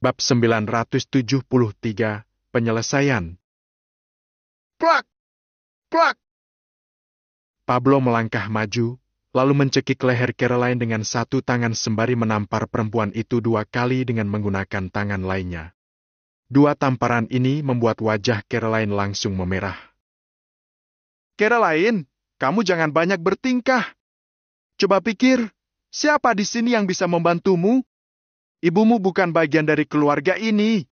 Bab 973, Penyelesaian. Plak! Plak! Pablo melangkah maju, lalu mencekik leher Caroline dengan satu tangan sembari menampar perempuan itu 2 kali dengan menggunakan tangan lainnya. 2 tamparan ini membuat wajah Caroline langsung memerah. Caroline, kamu jangan banyak bertingkah. Coba pikir, siapa di sini yang bisa membantumu? Ibumu bukan bagian dari keluarga ini.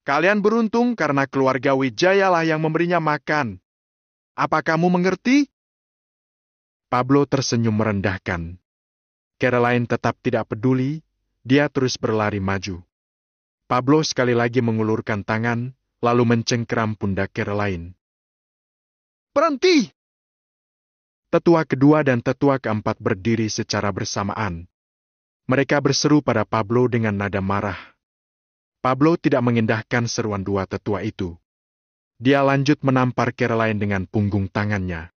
Kalian beruntung karena keluarga Wijaya lah yang memberinya makan. Apa kamu mengerti? Pablo tersenyum merendahkan. Caroline tetap tidak peduli, dia terus berlari maju. Pablo sekali lagi mengulurkan tangan, lalu mencengkeram pundak Caroline. Berhenti! Tetua kedua dan tetua keempat berdiri secara bersamaan. Mereka berseru pada Pablo dengan nada marah. Pablo tidak mengindahkan seruan 2 tetua itu. Dia lanjut menampar Caroline dengan punggung tangannya.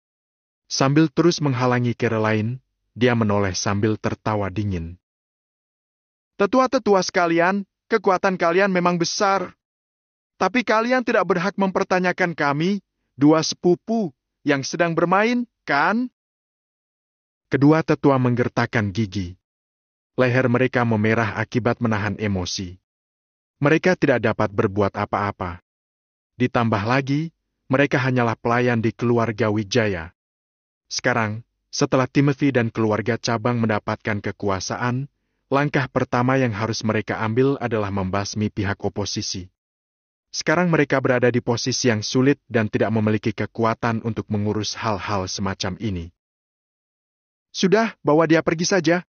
Sambil terus menghalangi Caroline, dia menoleh sambil tertawa dingin. Tetua-tetua sekalian, kekuatan kalian memang besar. Tapi kalian tidak berhak mempertanyakan kami, 2 sepupu, yang sedang bermain, kan? Kedua tetua menggertakkan gigi. Leher mereka memerah akibat menahan emosi. Mereka tidak dapat berbuat apa-apa. Ditambah lagi, mereka hanyalah pelayan di keluarga Wijaya. Sekarang, setelah Timothy dan keluarga cabang mendapatkan kekuasaan, langkah pertama yang harus mereka ambil adalah membasmi pihak oposisi. Sekarang mereka berada di posisi yang sulit dan tidak memiliki kekuatan untuk mengurus hal-hal semacam ini. Sudah, bawa dia pergi saja,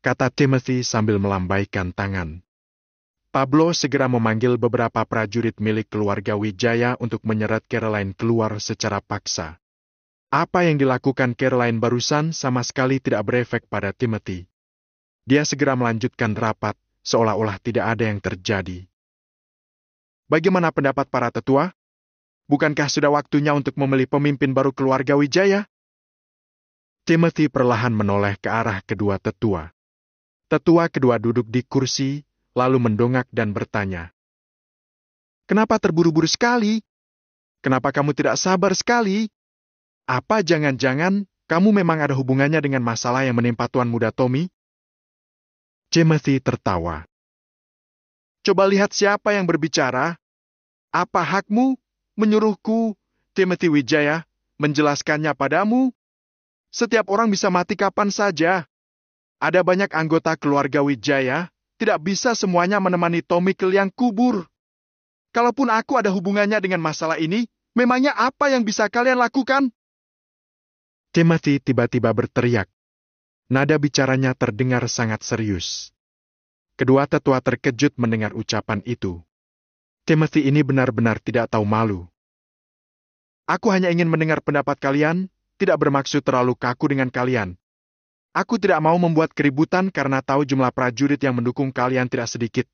kata Timothy sambil melambaikan tangan. Pablo segera memanggil beberapa prajurit milik keluarga Wijaya untuk menyeret Caroline keluar secara paksa. Apa yang dilakukan Caroline barusan sama sekali tidak berefek pada Timothy. Dia segera melanjutkan rapat, seolah-olah tidak ada yang terjadi. Bagaimana pendapat para tetua? Bukankah sudah waktunya untuk memilih pemimpin baru keluarga Wijaya? Timothy perlahan menoleh ke arah kedua tetua. Tetua kedua duduk di kursi, lalu mendongak dan bertanya. Kenapa terburu-buru sekali? Kenapa kamu tidak sabar sekali? Apa jangan-jangan kamu memang ada hubungannya dengan masalah yang menimpa Tuan Muda Tommy? Timothy tertawa. Coba lihat siapa yang berbicara. Apa hakmu menyuruhku, Timothy Wijaya, menjelaskannya padamu? Setiap orang bisa mati kapan saja. Ada banyak anggota keluarga Wijaya, tidak bisa semuanya menemani Tommy ke liang kubur. Kalaupun aku ada hubungannya dengan masalah ini, memangnya apa yang bisa kalian lakukan? Timothy tiba-tiba berteriak. Nada bicaranya terdengar sangat serius. Kedua tetua terkejut mendengar ucapan itu. Timothy ini benar-benar tidak tahu malu. Aku hanya ingin mendengar pendapat kalian, tidak bermaksud terlalu kaku dengan kalian. Aku tidak mau membuat keributan karena tahu jumlah prajurit yang mendukung kalian tidak sedikit.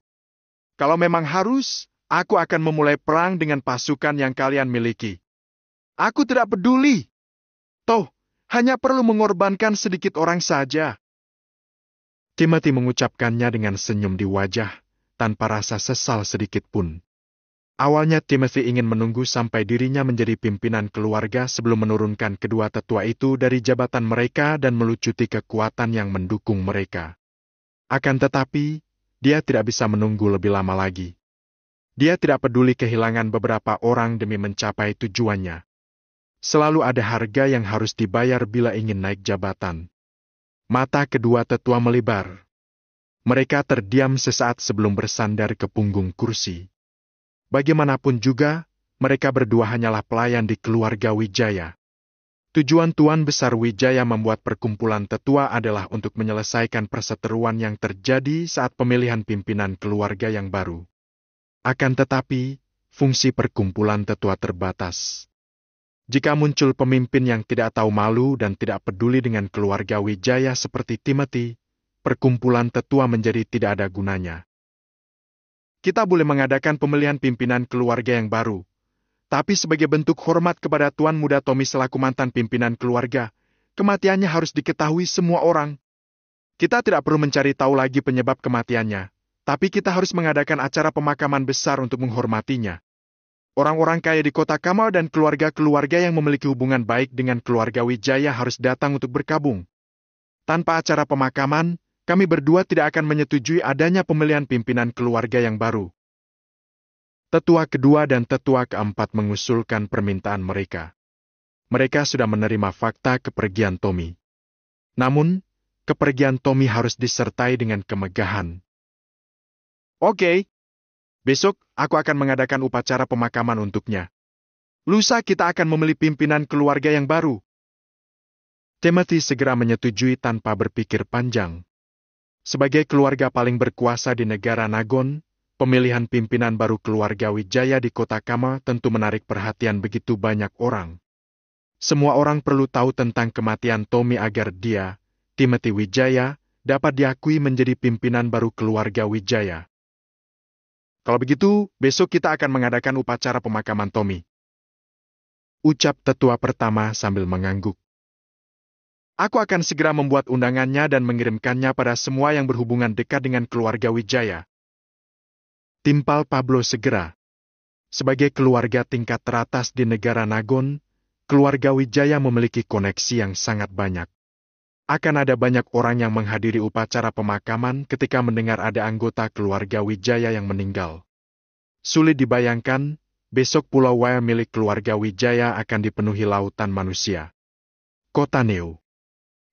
Kalau memang harus, aku akan memulai perang dengan pasukan yang kalian miliki. Aku tidak peduli. Toh, hanya perlu mengorbankan sedikit orang saja. Timothy mengucapkannya dengan senyum di wajah, tanpa rasa sesal sedikit pun. Awalnya Timothy ingin menunggu sampai dirinya menjadi pimpinan keluarga sebelum menurunkan kedua tetua itu dari jabatan mereka dan melucuti kekuatan yang mendukung mereka. Akan tetapi, dia tidak bisa menunggu lebih lama lagi. Dia tidak peduli kehilangan beberapa orang demi mencapai tujuannya. Selalu ada harga yang harus dibayar bila ingin naik jabatan. Mata kedua tetua melebar. Mereka terdiam sesaat sebelum bersandar ke punggung kursi. Bagaimanapun juga, Mereka berdua hanyalah pelayan di keluarga Wijaya. Tujuan Tuan Besar Wijaya membuat perkumpulan tetua adalah untuk menyelesaikan perseteruan yang terjadi saat pemilihan pimpinan keluarga yang baru. Akan tetapi, fungsi perkumpulan tetua terbatas. Jika muncul pemimpin yang tidak tahu malu dan tidak peduli dengan keluarga Wijaya seperti Timothy, perkumpulan tetua menjadi tidak ada gunanya. Kita boleh mengadakan pemilihan pimpinan keluarga yang baru, tapi sebagai bentuk hormat kepada Tuan Muda Tommy selaku mantan pimpinan keluarga, kematiannya harus diketahui semua orang. Kita tidak perlu mencari tahu lagi penyebab kematiannya, tapi kita harus mengadakan acara pemakaman besar untuk menghormatinya. Orang-orang kaya di kota Kamal dan keluarga-keluarga yang memiliki hubungan baik dengan keluarga Wijaya harus datang untuk berkabung. Tanpa acara pemakaman, kami berdua tidak akan menyetujui adanya pemilihan pimpinan keluarga yang baru. Tetua kedua dan tetua keempat mengusulkan permintaan mereka. Mereka sudah menerima fakta kepergian Tommy. Namun, kepergian Tommy harus disertai dengan kemegahan. Oke, besok aku akan mengadakan upacara pemakaman untuknya. Lusa kita akan memilih pimpinan keluarga yang baru. Timothy segera menyetujui tanpa berpikir panjang. Sebagai keluarga paling berkuasa di negara Nagon, pemilihan pimpinan baru keluarga Wijaya di kota Kamal tentu menarik perhatian begitu banyak orang. Semua orang perlu tahu tentang kematian Tommy agar dia, Timothy Wijaya, dapat diakui menjadi pimpinan baru keluarga Wijaya. Kalau begitu, besok kita akan mengadakan upacara pemakaman Tommy. Ucap tetua pertama sambil mengangguk. Aku akan segera membuat undangannya dan mengirimkannya pada semua yang berhubungan dekat dengan keluarga Wijaya. Timpal Pablo segera. Sebagai keluarga tingkat teratas di negara Nagon, keluarga Wijaya memiliki koneksi yang sangat banyak. Akan ada banyak orang yang menghadiri upacara pemakaman ketika mendengar ada anggota keluarga Wijaya yang meninggal. Sulit dibayangkan, besok Pulau Wai milik keluarga Wijaya akan dipenuhi lautan manusia. Kota Neo.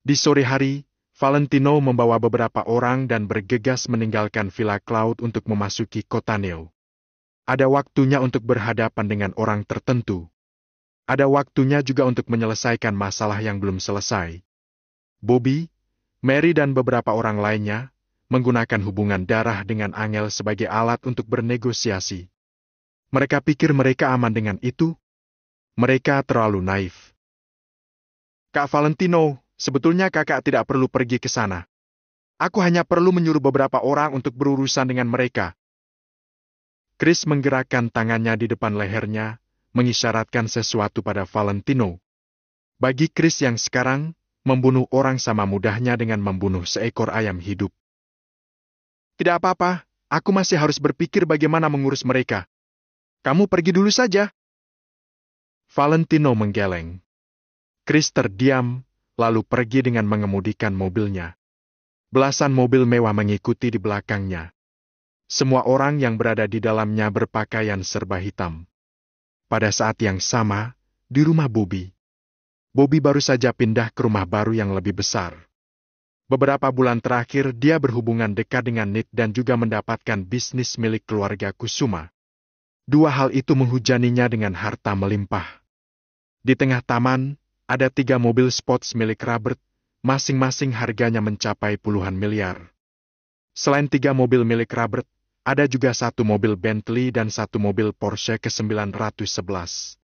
Di sore hari, Valentino membawa beberapa orang dan bergegas meninggalkan Villa Cloud untuk memasuki kota Neo. Ada waktunya untuk berhadapan dengan orang tertentu. Ada waktunya juga untuk menyelesaikan masalah yang belum selesai. Bobby, Mary dan beberapa orang lainnya menggunakan hubungan darah dengan Angel sebagai alat untuk bernegosiasi. Mereka pikir mereka aman dengan itu. Mereka terlalu naif. Kak Valentino, sebetulnya kakak tidak perlu pergi ke sana. Aku hanya perlu menyuruh beberapa orang untuk berurusan dengan mereka. Chris menggerakkan tangannya di depan lehernya, mengisyaratkan sesuatu pada Valentino. Bagi Chris yang sekarang, membunuh orang sama mudahnya dengan membunuh seekor ayam hidup. Tidak apa-apa, aku masih harus berpikir bagaimana mengurus mereka. Kamu pergi dulu saja. Valentino menggeleng. Chris terdiam, lalu pergi dengan mengemudikan mobilnya. Belasan mobil mewah mengikuti di belakangnya. Semua orang yang berada di dalamnya berpakaian serba hitam. Pada saat yang sama, di rumah Bobby. Bobby baru saja pindah ke rumah baru yang lebih besar. Beberapa bulan terakhir dia berhubungan dekat dengan Nit dan juga mendapatkan bisnis milik keluarga Kusuma. Dua hal itu menghujaninya dengan harta melimpah. Di tengah taman, ada 3 mobil sports milik Robert, masing-masing harganya mencapai puluhan miliar. Selain 3 mobil milik Robert, ada juga 1 mobil Bentley dan 1 mobil Porsche ke-911.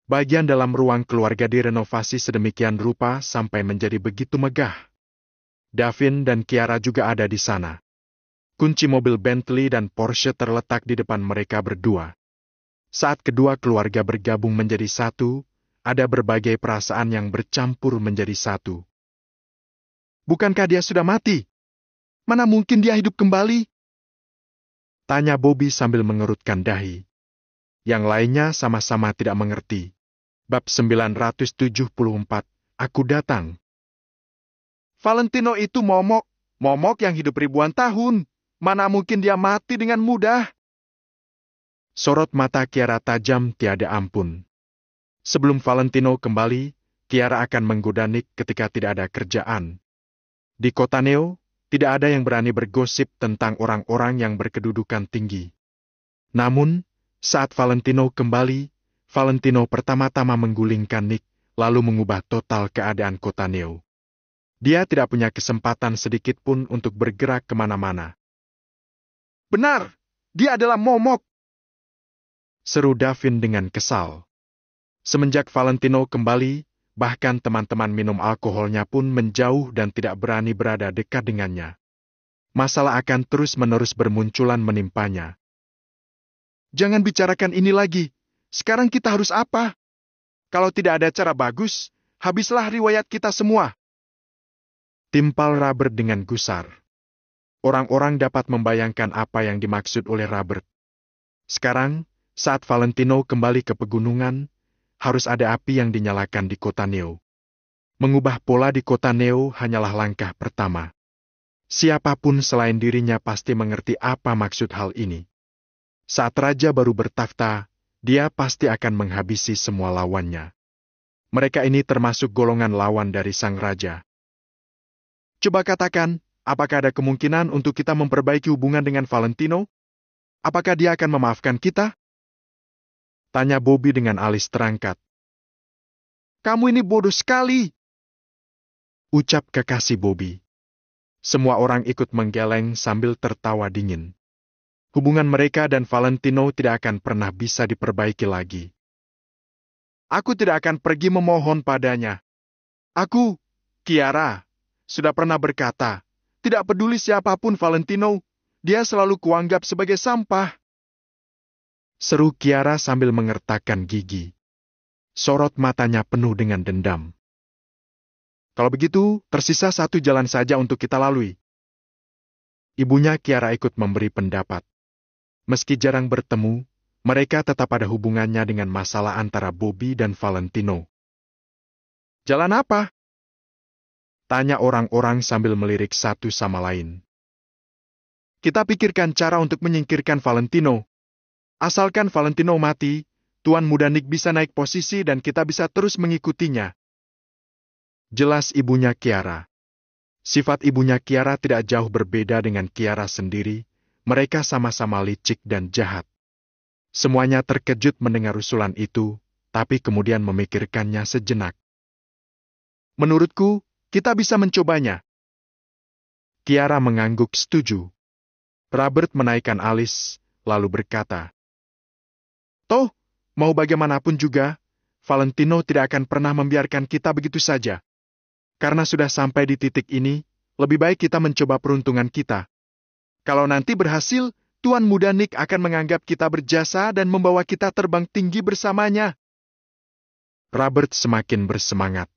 Bagian dalam ruang keluarga direnovasi sedemikian rupa sampai menjadi begitu megah. Davin dan Kiara juga ada di sana. Kunci mobil Bentley dan Porsche terletak di depan mereka berdua. Saat kedua keluarga bergabung menjadi satu, ada berbagai perasaan yang bercampur menjadi satu. Bukankah dia sudah mati? Mana mungkin dia hidup kembali? Tanya Bobby sambil mengerutkan dahi. Yang lainnya sama-sama tidak mengerti. Bab 974, Aku Datang. Valentino itu momok yang hidup ribuan tahun. Mana mungkin dia mati dengan mudah? Sorot mata Kiara tajam tiada ampun. Sebelum Valentino kembali, Kiara akan menggoda Nick ketika tidak ada kerjaan. Di kota Neo, tidak ada yang berani bergosip tentang orang-orang yang berkedudukan tinggi. Namun, Saat Valentino kembali, Valentino pertama-tama menggulingkan Nick, lalu mengubah total keadaan kota Neo. Dia tidak punya kesempatan sedikit pun untuk bergerak kemana-mana. Benar, dia adalah momok, seru Davin dengan kesal. Semenjak Valentino kembali, bahkan teman-teman minum alkoholnya pun menjauh dan tidak berani berada dekat dengannya. Masalah akan terus-menerus bermunculan menimpanya. Jangan bicarakan ini lagi. Sekarang kita harus apa? Kalau tidak ada cara bagus, habislah riwayat kita semua. Timpal Robert dengan gusar. Orang-orang dapat membayangkan apa yang dimaksud oleh Robert. Sekarang, saat Valentino kembali ke pegunungan, harus ada api yang dinyalakan di kota Neo. Mengubah pola di kota Neo hanyalah langkah pertama. Siapapun selain dirinya pasti mengerti apa maksud hal ini. Saat raja baru bertakhta, dia pasti akan menghabisi semua lawannya. Mereka ini termasuk golongan lawan dari sang raja. Coba katakan, apakah ada kemungkinan untuk kita memperbaiki hubungan dengan Valentino? Apakah dia akan memaafkan kita? Tanya Bobby dengan alis terangkat. Kamu ini bodoh sekali, ucap kekasih Bobby. Semua orang ikut menggeleng sambil tertawa dingin. Hubungan mereka dan Valentino tidak akan pernah bisa diperbaiki lagi. Aku tidak akan pergi memohon padanya. Aku, Kiara, sudah pernah berkata, tidak peduli siapapun Valentino, dia selalu kuanggap sebagai sampah. Seru Kiara sambil mengertakkan gigi. Sorot matanya penuh dengan dendam. Kalau begitu, tersisa satu jalan saja untuk kita lalui. Ibunya Kiara ikut memberi pendapat. Meski jarang bertemu, mereka tetap ada hubungannya dengan masalah antara Bobby dan Valentino. Jalan apa? Tanya orang-orang sambil melirik satu sama lain. Kita pikirkan cara untuk menyingkirkan Valentino. Asalkan Valentino mati, Tuan Muda Nick bisa naik posisi dan kita bisa terus mengikutinya. Jelas ibunya Kiara. Sifat ibunya Kiara tidak jauh berbeda dengan Kiara sendiri. Mereka sama-sama licik dan jahat. Semuanya terkejut mendengar usulan itu, tapi kemudian memikirkannya sejenak. Menurutku, kita bisa mencobanya. Kiara mengangguk setuju. Robert menaikkan alis, lalu berkata, Toh, mau bagaimanapun juga, Valentino tidak akan pernah membiarkan kita begitu saja. Karena sudah sampai di titik ini, lebih baik kita mencoba peruntungan kita. Kalau nanti berhasil, Tuan Muda Nick akan menganggap kita berjasa dan membawa kita terbang tinggi bersamanya. Robert semakin bersemangat.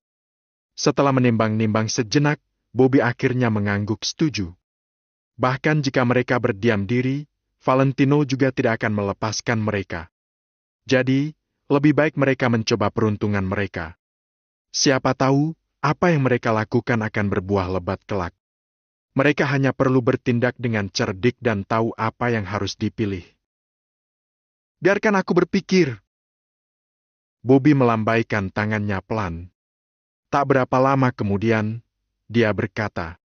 Setelah menimbang-nimbang sejenak, Bobby akhirnya mengangguk setuju. Bahkan jika mereka berdiam diri, Valentino juga tidak akan melepaskan mereka. Jadi, lebih baik mereka mencoba peruntungan mereka. Siapa tahu, apa yang mereka lakukan akan berbuah lebat kelak. Mereka hanya perlu bertindak dengan cerdik dan tahu apa yang harus dipilih. Biarkan aku berpikir. Bobby melambaikan tangannya pelan. Tak berapa lama kemudian, dia berkata,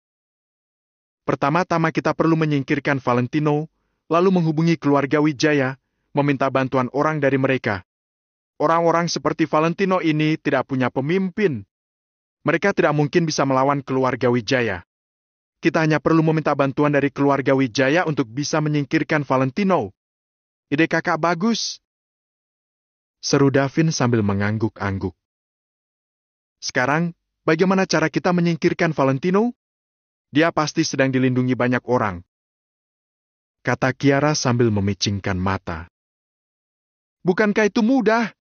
Pertama-tama kita perlu menyingkirkan Valentino, lalu menghubungi keluarga Wijaya, meminta bantuan orang dari mereka. Orang-orang seperti Valentino ini tidak punya pemimpin. Mereka tidak mungkin bisa melawan keluarga Wijaya. Kita hanya perlu meminta bantuan dari keluarga Wijaya untuk bisa menyingkirkan Valentino. Ide kakak bagus. Seru Davin sambil mengangguk-angguk. Sekarang, bagaimana cara kita menyingkirkan Valentino? Dia pasti sedang dilindungi banyak orang. Kata Kiara sambil memicingkan mata. Bukankah itu mudah?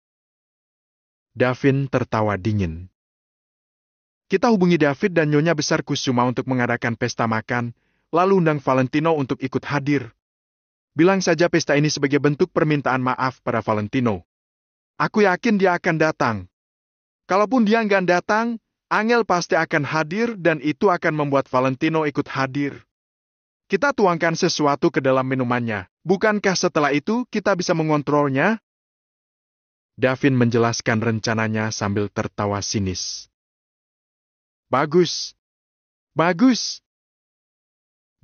Davin tertawa dingin. Kita hubungi David dan Nyonya Besar Kusuma untuk mengadakan pesta makan, lalu undang Valentino untuk ikut hadir. Bilang saja pesta ini sebagai bentuk permintaan maaf pada Valentino. Aku yakin dia akan datang. Kalaupun dia nggak datang, Angel pasti akan hadir dan itu akan membuat Valentino ikut hadir. Kita tuangkan sesuatu ke dalam minumannya. Bukankah setelah itu kita bisa mengontrolnya? Davin menjelaskan rencananya sambil tertawa sinis. Bagus. Bagus.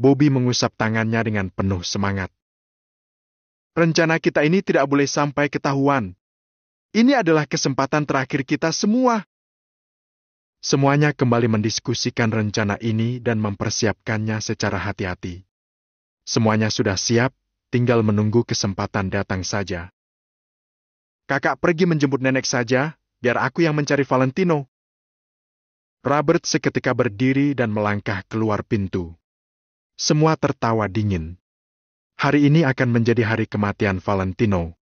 Bobby mengusap tangannya dengan penuh semangat. rencana kita ini tidak boleh sampai ketahuan. Ini adalah kesempatan terakhir kita semua. Semuanya kembali mendiskusikan rencana ini dan mempersiapkannya secara hati-hati. Semuanya sudah siap, tinggal menunggu kesempatan datang saja. Kakak pergi menjemput nenek saja, biar aku yang mencari Valentino. Robert seketika berdiri dan melangkah keluar pintu. Semua tertawa dingin. Hari ini akan menjadi hari kematian Valentino.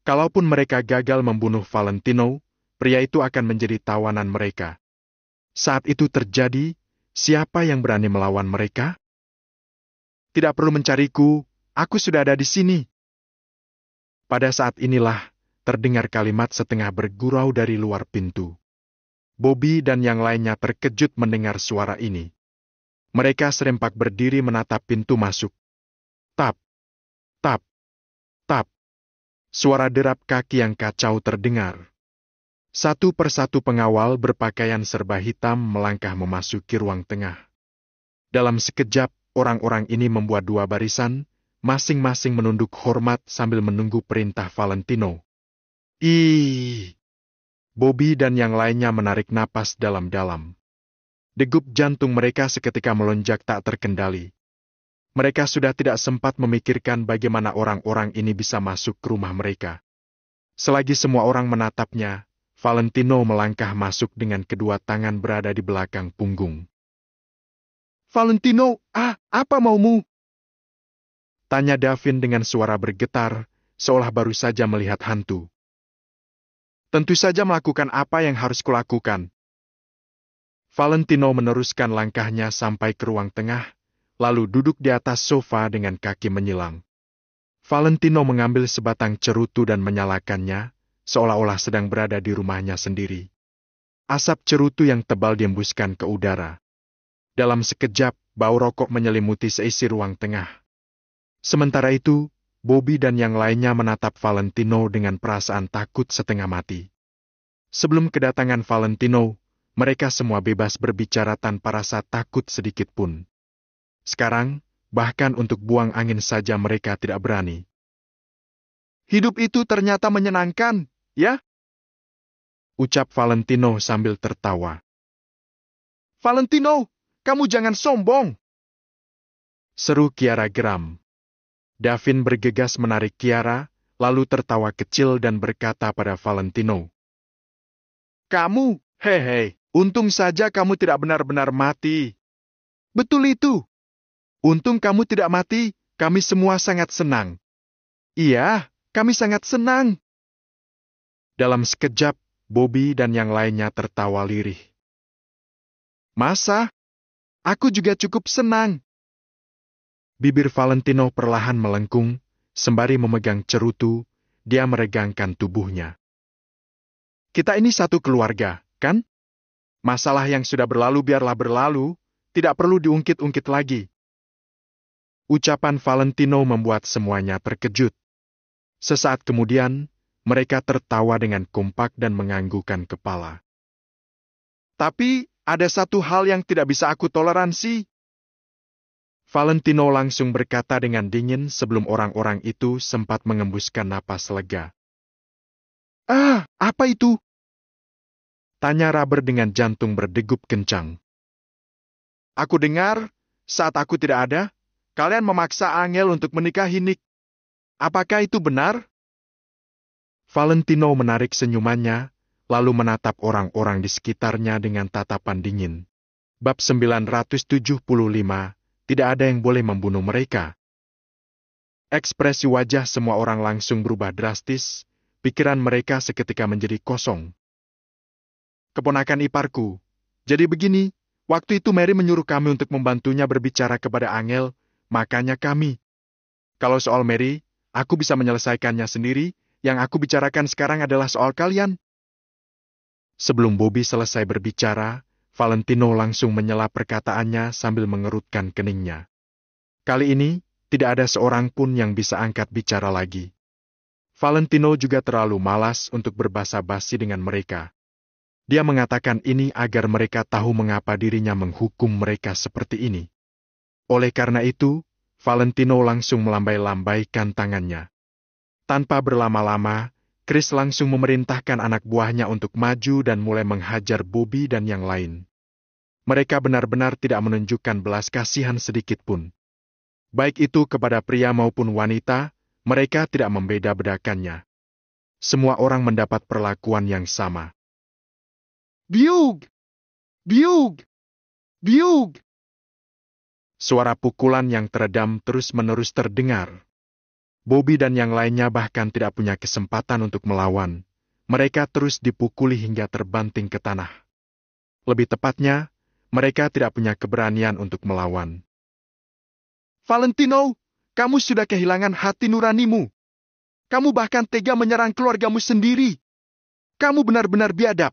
Kalaupun mereka gagal membunuh Valentino, pria itu akan menjadi tawanan mereka. Saat itu terjadi, siapa yang berani melawan mereka? Tidak perlu mencariku, aku sudah ada di sini. Pada saat inilah, terdengar kalimat setengah bergurau dari luar pintu. Bobby dan yang lainnya terkejut mendengar suara ini. Mereka serempak berdiri menatap pintu masuk. Tap, tap, tap. Suara derap kaki yang kacau terdengar. Satu persatu pengawal berpakaian serba hitam melangkah memasuki ruang tengah. Dalam sekejap, orang-orang ini membuat dua barisan, masing-masing menunduk hormat sambil menunggu perintah Valentino. Ih! Bobby dan yang lainnya menarik napas dalam-dalam. Degup jantung mereka seketika melonjak tak terkendali. Mereka sudah tidak sempat memikirkan bagaimana orang-orang ini bisa masuk ke rumah mereka. Selagi semua orang menatapnya, Valentino melangkah masuk dengan kedua tangan berada di belakang punggung. Valentino, apa maumu? Tanya Davin dengan suara bergetar, seolah baru saja melihat hantu. Tentu saja melakukan apa yang harus kulakukan. Valentino meneruskan langkahnya sampai ke ruang tengah, lalu duduk di atas sofa dengan kaki menyilang. Valentino mengambil sebatang cerutu dan menyalakannya, seolah-olah sedang berada di rumahnya sendiri. Asap cerutu yang tebal diembuskan ke udara. Dalam sekejap, bau rokok menyelimuti seisi ruang tengah. Sementara itu, Bobby dan yang lainnya menatap Valentino dengan perasaan takut setengah mati. Sebelum kedatangan Valentino, mereka semua bebas berbicara tanpa rasa takut sedikit pun. Sekarang, bahkan untuk buang angin saja mereka tidak berani. Hidup itu ternyata menyenangkan, ya? Ucap Valentino sambil tertawa. Valentino, kamu jangan sombong! Seru Kiara geram. Davin bergegas menarik Kiara, lalu tertawa kecil dan berkata pada Valentino. Kamu, hehe, untung saja kamu tidak benar-benar mati. Betul itu. Untung kamu tidak mati, kami semua sangat senang. Iya, kami sangat senang. Dalam sekejap, Bobby dan yang lainnya tertawa lirih. Masa? Aku juga cukup senang. Bibir Valentino perlahan melengkung, sembari memegang cerutu, dia meregangkan tubuhnya. Kita ini satu keluarga, kan? Masalah yang sudah berlalu biarlah berlalu, tidak perlu diungkit-ungkit lagi. Ucapan Valentino membuat semuanya terkejut. Sesaat kemudian, mereka tertawa dengan kompak dan menganggukkan kepala. Tapi, ada satu hal yang tidak bisa aku toleransi. Valentino langsung berkata dengan dingin sebelum orang-orang itu sempat mengembuskan napas lega. Apa itu? Tanya Robert dengan jantung berdegup kencang. Aku dengar, saat aku tidak ada, kalian memaksa Angel untuk menikahi Nick. Apakah itu benar? Valentino menarik senyumannya, lalu menatap orang-orang di sekitarnya dengan tatapan dingin. Bab 975, tidak ada yang boleh membunuh mereka. Ekspresi wajah semua orang langsung berubah drastis, pikiran mereka seketika menjadi kosong. Keponakan iparku, jadi begini, waktu itu Mary menyuruh kami untuk membantunya berbicara kepada Angel, makanya kami. Kalau soal Mary, aku bisa menyelesaikannya sendiri, yang aku bicarakan sekarang adalah soal kalian. Sebelum Bobby selesai berbicara, Valentino langsung menyela perkataannya sambil mengerutkan keningnya. Kali ini, tidak ada seorang pun yang bisa angkat bicara lagi. Valentino juga terlalu malas untuk berbasa-basi dengan mereka. Dia mengatakan ini agar mereka tahu mengapa dirinya menghukum mereka seperti ini. Oleh karena itu, Valentino langsung melambai-lambaikan tangannya. Tanpa berlama-lama, Chris langsung memerintahkan anak buahnya untuk maju dan mulai menghajar Bobby dan yang lain. Mereka benar-benar tidak menunjukkan belas kasihan sedikit pun. Baik itu kepada pria maupun wanita, mereka tidak membeda-bedakannya. Semua orang mendapat perlakuan yang sama. Biug! Biug! Biug! Suara pukulan yang teredam terus-menerus terdengar. Bobby dan yang lainnya bahkan tidak punya kesempatan untuk melawan. Mereka terus dipukuli hingga terbanting ke tanah. Lebih tepatnya, mereka tidak punya keberanian untuk melawan. Valentino, kamu sudah kehilangan hati nuranimu. Kamu bahkan tega menyerang keluargamu sendiri. Kamu benar-benar biadab.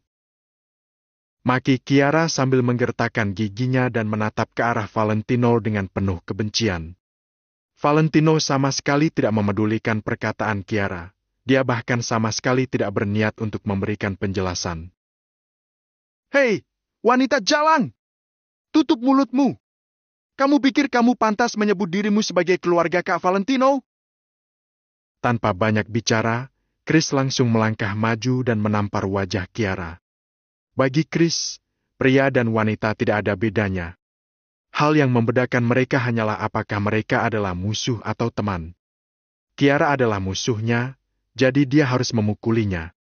Maki Kiara sambil menggertakkan giginya dan menatap ke arah Valentino dengan penuh kebencian. Valentino sama sekali tidak memedulikan perkataan Kiara. Dia bahkan sama sekali tidak berniat untuk memberikan penjelasan. Hei, wanita jalang! Tutup mulutmu! Kamu pikir kamu pantas menyebut dirimu sebagai keluarga Kak Valentino? Tanpa banyak bicara, Chris langsung melangkah maju dan menampar wajah Kiara. Bagi Chris, pria dan wanita tidak ada bedanya. Hal yang membedakan mereka hanyalah apakah mereka adalah musuh atau teman. Kiara adalah musuhnya, jadi dia harus memukulinya.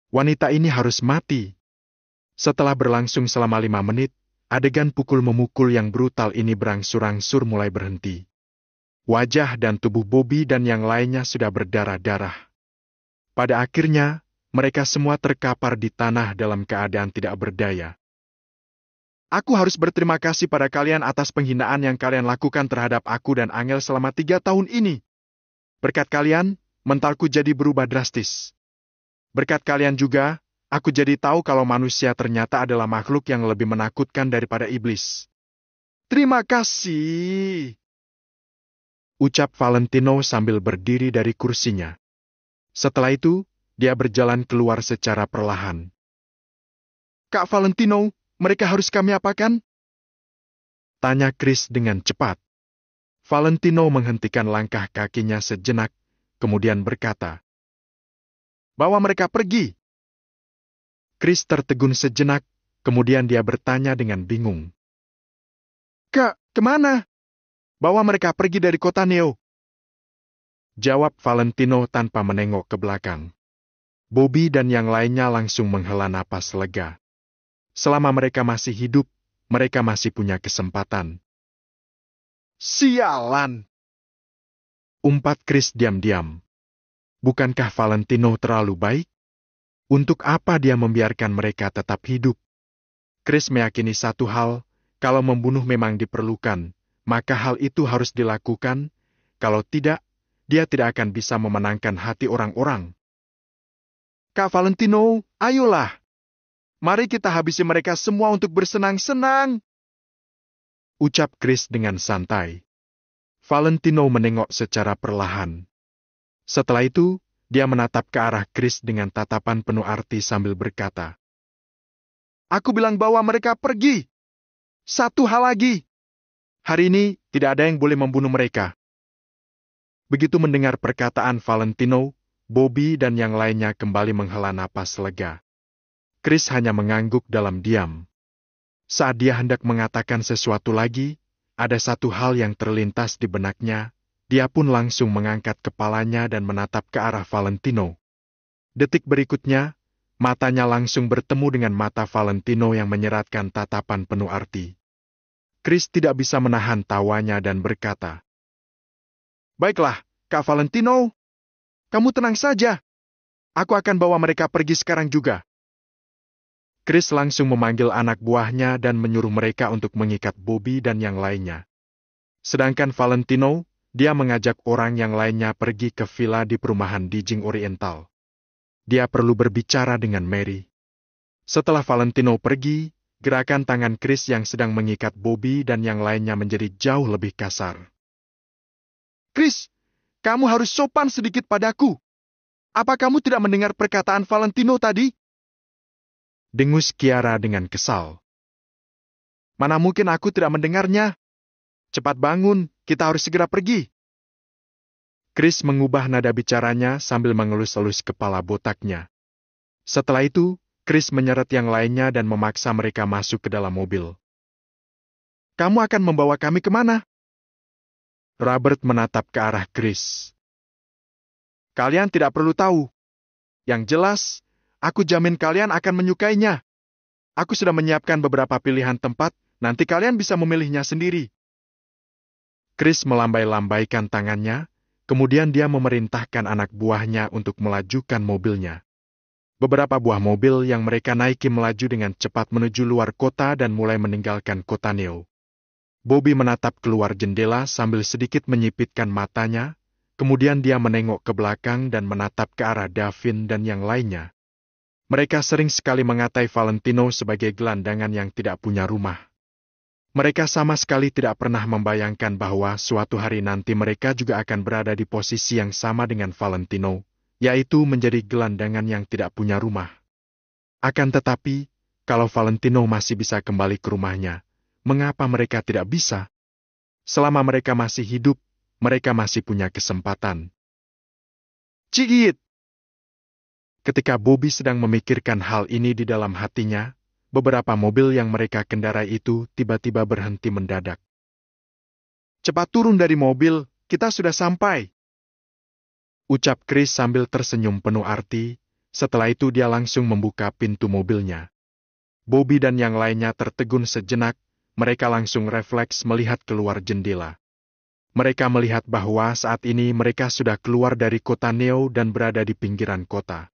Wanita ini harus mati. Setelah berlangsung selama 5 menit, adegan pukul-memukul yang brutal ini berangsur-angsur mulai berhenti. Wajah dan tubuh Bobby dan yang lainnya sudah berdarah-darah. Pada akhirnya, mereka semua terkapar di tanah dalam keadaan tidak berdaya. Aku harus berterima kasih pada kalian atas penghinaan yang kalian lakukan terhadap aku dan Angel selama 3 tahun ini. Berkat kalian, mentalku jadi berubah drastis. Berkat kalian juga, aku jadi tahu kalau manusia ternyata adalah makhluk yang lebih menakutkan daripada iblis. Terima kasih, ucap Valentino sambil berdiri dari kursinya. Setelah itu, dia berjalan keluar secara perlahan. Kak Valentino, mereka harus kami apakan? Tanya Chris dengan cepat. Valentino menghentikan langkah kakinya sejenak, kemudian berkata, "Bawa mereka pergi." Chris tertegun sejenak, kemudian dia bertanya dengan bingung. "Kak, kemana?" "Bawa mereka pergi dari kota Neo," jawab Valentino tanpa menengok ke belakang. Bobby dan yang lainnya langsung menghela napas lega. Selama mereka masih hidup, mereka masih punya kesempatan. Sialan! Umpat Chris diam-diam. Bukankah Valentino terlalu baik? Untuk apa dia membiarkan mereka tetap hidup? Chris meyakini satu hal, kalau membunuh memang diperlukan, maka hal itu harus dilakukan. Kalau tidak, dia tidak akan bisa memenangkan hati orang-orang. Kak Valentino, ayolah! Mari kita habisi mereka semua untuk bersenang-senang, ucap Chris dengan santai. Valentino menengok secara perlahan. Setelah itu, dia menatap ke arah Chris dengan tatapan penuh arti sambil berkata, "Aku bilang bawa mereka pergi. Satu hal lagi. Hari ini tidak ada yang boleh membunuh mereka." Begitu mendengar perkataan Valentino, Bobby dan yang lainnya kembali menghela napas lega. Chris hanya mengangguk dalam diam. Saat dia hendak mengatakan sesuatu lagi, ada satu hal yang terlintas di benaknya. Dia pun langsung mengangkat kepalanya dan menatap ke arah Valentino. Detik berikutnya, matanya langsung bertemu dengan mata Valentino yang menyeratkan tatapan penuh arti. Chris tidak bisa menahan tawanya dan berkata, "Baiklah, Kak Valentino, kamu tenang saja. Aku akan bawa mereka pergi sekarang juga." Chris langsung memanggil anak buahnya dan menyuruh mereka untuk mengikat Bobby dan yang lainnya. Sedangkan Valentino, dia mengajak orang yang lainnya pergi ke villa di perumahan di Jing Oriental. Dia perlu berbicara dengan Mary. Setelah Valentino pergi, gerakan tangan Chris yang sedang mengikat Bobby dan yang lainnya menjadi jauh lebih kasar. "Chris, kamu harus sopan sedikit padaku. Apa kamu tidak mendengar perkataan Valentino tadi?" dengus Kiara dengan kesal. "Mana mungkin aku tidak mendengarnya? Cepat bangun, kita harus segera pergi." Chris mengubah nada bicaranya sambil mengelus-elus kepala botaknya. Setelah itu, Chris menyeret yang lainnya dan memaksa mereka masuk ke dalam mobil. Kamu akan membawa kami kemana? Robert menatap ke arah Chris. Kalian tidak perlu tahu. Yang jelas, aku jamin kalian akan menyukainya. Aku sudah menyiapkan beberapa pilihan tempat, nanti kalian bisa memilihnya sendiri. Chris melambai-lambaikan tangannya, kemudian dia memerintahkan anak buahnya untuk melajukan mobilnya. Beberapa buah mobil yang mereka naiki melaju dengan cepat menuju luar kota dan mulai meninggalkan kota Neo. Bobby menatap keluar jendela sambil sedikit menyipitkan matanya, kemudian dia menengok ke belakang dan menatap ke arah Davin dan yang lainnya. Mereka sering sekali mengatai Valentino sebagai gelandangan yang tidak punya rumah. Mereka sama sekali tidak pernah membayangkan bahwa suatu hari nanti mereka juga akan berada di posisi yang sama dengan Valentino, yaitu menjadi gelandangan yang tidak punya rumah. Akan tetapi, kalau Valentino masih bisa kembali ke rumahnya, mengapa mereka tidak bisa? Selama mereka masih hidup, mereka masih punya kesempatan. Cigit! Ketika Bobby sedang memikirkan hal ini di dalam hatinya, beberapa mobil yang mereka kendarai itu tiba-tiba berhenti mendadak. Cepat turun dari mobil, kita sudah sampai. Ucap Chris sambil tersenyum penuh arti, setelah itu dia langsung membuka pintu mobilnya. Bobby dan yang lainnya tertegun sejenak, mereka langsung refleks melihat keluar jendela. Mereka melihat bahwa saat ini mereka sudah keluar dari kota Neo dan berada di pinggiran kota.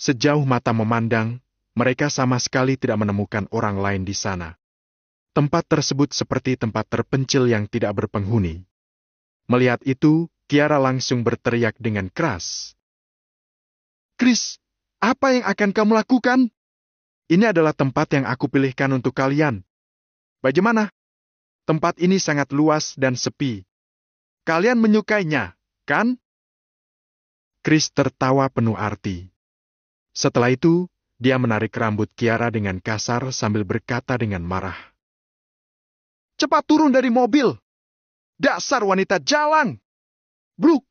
Sejauh mata memandang, mereka sama sekali tidak menemukan orang lain di sana. Tempat tersebut seperti tempat terpencil yang tidak berpenghuni. Melihat itu, Kiara langsung berteriak dengan keras. Chris, apa yang akan kamu lakukan? Ini adalah tempat yang aku pilihkan untuk kalian. Bagaimana? Tempat ini sangat luas dan sepi. Kalian menyukainya, kan? Chris tertawa penuh arti. Setelah itu, dia menarik rambut Kiara dengan kasar sambil berkata dengan marah. Cepat turun dari mobil! Dasar wanita jalang! Bruk!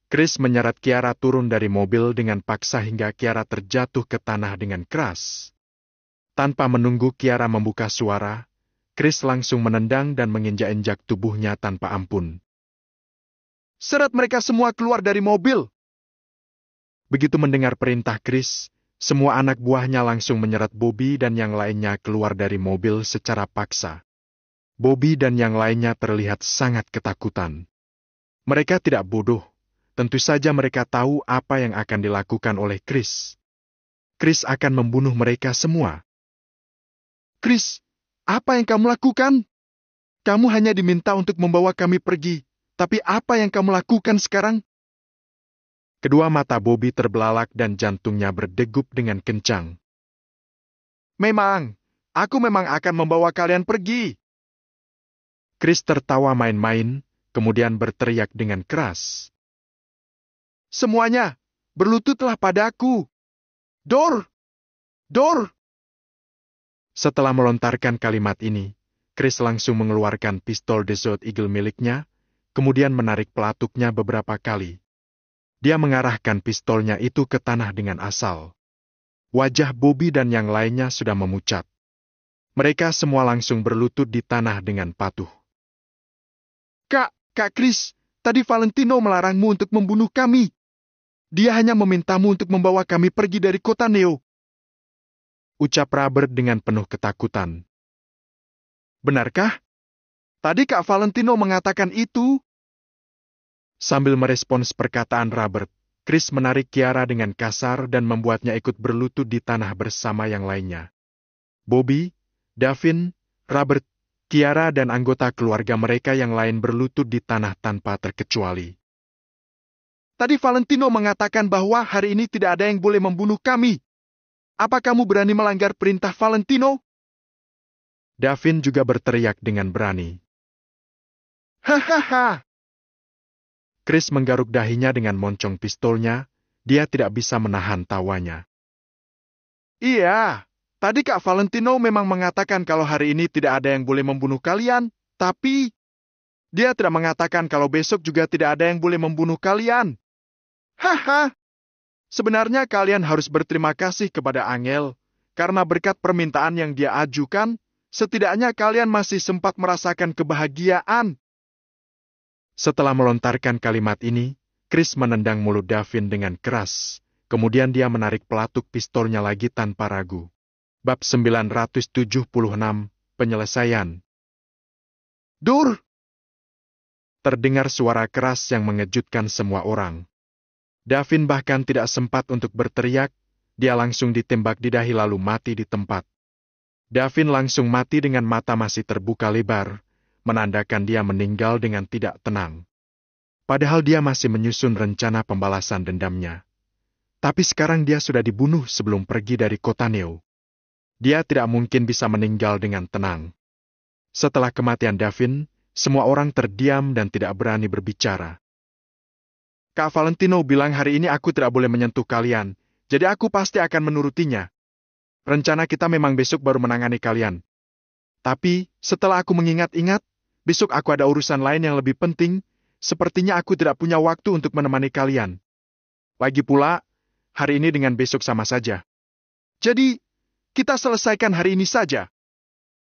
Chris menyeret Kiara turun dari mobil dengan paksa hingga Kiara terjatuh ke tanah dengan keras. Tanpa menunggu Kiara membuka suara, Chris langsung menendang dan menginjak-injak tubuhnya tanpa ampun. Seret mereka semua keluar dari mobil! Begitu mendengar perintah Chris, semua anak buahnya langsung menyeret Bobby dan yang lainnya keluar dari mobil secara paksa. Bobby dan yang lainnya terlihat sangat ketakutan. Mereka tidak bodoh, tentu saja mereka tahu apa yang akan dilakukan oleh Chris. Chris akan membunuh mereka semua. Chris, apa yang kamu lakukan? Kamu hanya diminta untuk membawa kami pergi, tapi apa yang kamu lakukan sekarang? Kedua mata Bobby terbelalak dan jantungnya berdegup dengan kencang. Aku memang akan membawa kalian pergi. Chris tertawa main-main, kemudian berteriak dengan keras. Semuanya, berlututlah padaku. Dor! Dor! Setelah melontarkan kalimat ini, Chris langsung mengeluarkan pistol Desert Eagle miliknya, kemudian menarik pelatuknya beberapa kali. Dia mengarahkan pistolnya itu ke tanah dengan asal. Wajah Bobby dan yang lainnya sudah memucat. Mereka semua langsung berlutut di tanah dengan patuh. Kak Chris, tadi Valentino melarangmu untuk membunuh kami. Dia hanya memintamu untuk membawa kami pergi dari kota Neo. Ucap Robert dengan penuh ketakutan. Benarkah? Tadi Kak Valentino mengatakan itu. Sambil merespons perkataan Robert, Chris menarik Kiara dengan kasar dan membuatnya ikut berlutut di tanah bersama yang lainnya. Bobby, Davin, Robert, Kiara dan anggota keluarga mereka yang lain berlutut di tanah tanpa terkecuali. Tadi Valentino mengatakan bahwa hari ini tidak ada yang boleh membunuh kami. Apa kamu berani melanggar perintah Valentino? Davin juga berteriak dengan berani. Hahaha! Chris menggaruk dahinya dengan moncong pistolnya, dia tidak bisa menahan tawanya. Iya, tadi Kak Valentino memang mengatakan kalau hari ini tidak ada yang boleh membunuh kalian, tapi... Dia tidak mengatakan kalau besok juga tidak ada yang boleh membunuh kalian. Haha, sebenarnya kalian harus berterima kasih kepada Angel, karena berkat permintaan yang dia ajukan, setidaknya kalian masih sempat merasakan kebahagiaan. Setelah melontarkan kalimat ini, Chris menendang mulut Davin dengan keras. Kemudian dia menarik pelatuk pistolnya lagi tanpa ragu. Bab 976, Penyelesaian. Dur! Terdengar suara keras yang mengejutkan semua orang. Davin bahkan tidak sempat untuk berteriak, dia langsung ditembak di dahi lalu mati di tempat. Davin langsung mati dengan mata masih terbuka lebar, menandakan dia meninggal dengan tidak tenang. Padahal dia masih menyusun rencana pembalasan dendamnya. Tapi sekarang dia sudah dibunuh sebelum pergi dari kota Neo. Dia tidak mungkin bisa meninggal dengan tenang. Setelah kematian Davin, semua orang terdiam dan tidak berani berbicara. Kak Valentino bilang hari ini aku tidak boleh menyentuh kalian, jadi aku pasti akan menurutinya. Rencana kita memang besok baru menangani kalian. Tapi, setelah aku mengingat-ingat, besok aku ada urusan lain yang lebih penting, sepertinya aku tidak punya waktu untuk menemani kalian. Lagi pula, hari ini dengan besok sama saja. Jadi, kita selesaikan hari ini saja.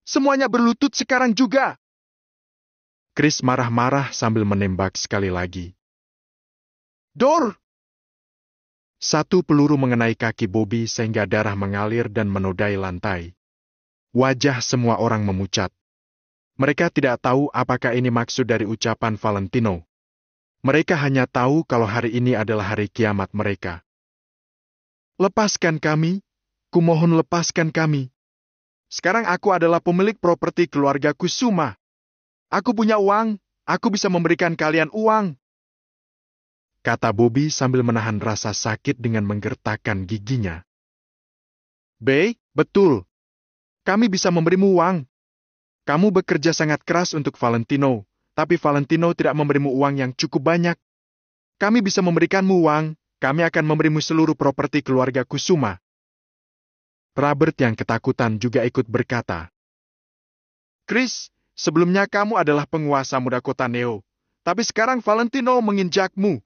Semuanya berlutut sekarang juga. Chris marah-marah sambil menembak sekali lagi. Dor! Satu peluru mengenai kaki Bobby sehingga darah mengalir dan menodai lantai. Wajah semua orang memucat. Mereka tidak tahu apakah ini maksud dari ucapan Valentino. Mereka hanya tahu kalau hari ini adalah hari kiamat mereka. Lepaskan kami, kumohon lepaskan kami. Sekarang aku adalah pemilik properti keluarga Kusuma. Aku punya uang, aku bisa memberikan kalian uang. Kata Bobby sambil menahan rasa sakit dengan menggertakkan giginya. Betul. Kami bisa memberimu uang. Kamu bekerja sangat keras untuk Valentino, tapi Valentino tidak memberimu uang yang cukup banyak. Kami bisa memberikanmu uang, kami akan memberimu seluruh properti keluarga Kusuma. Robert yang ketakutan juga ikut berkata. Chris, sebelumnya kamu adalah penguasa muda kota Neo, tapi sekarang Valentino menginjakmu.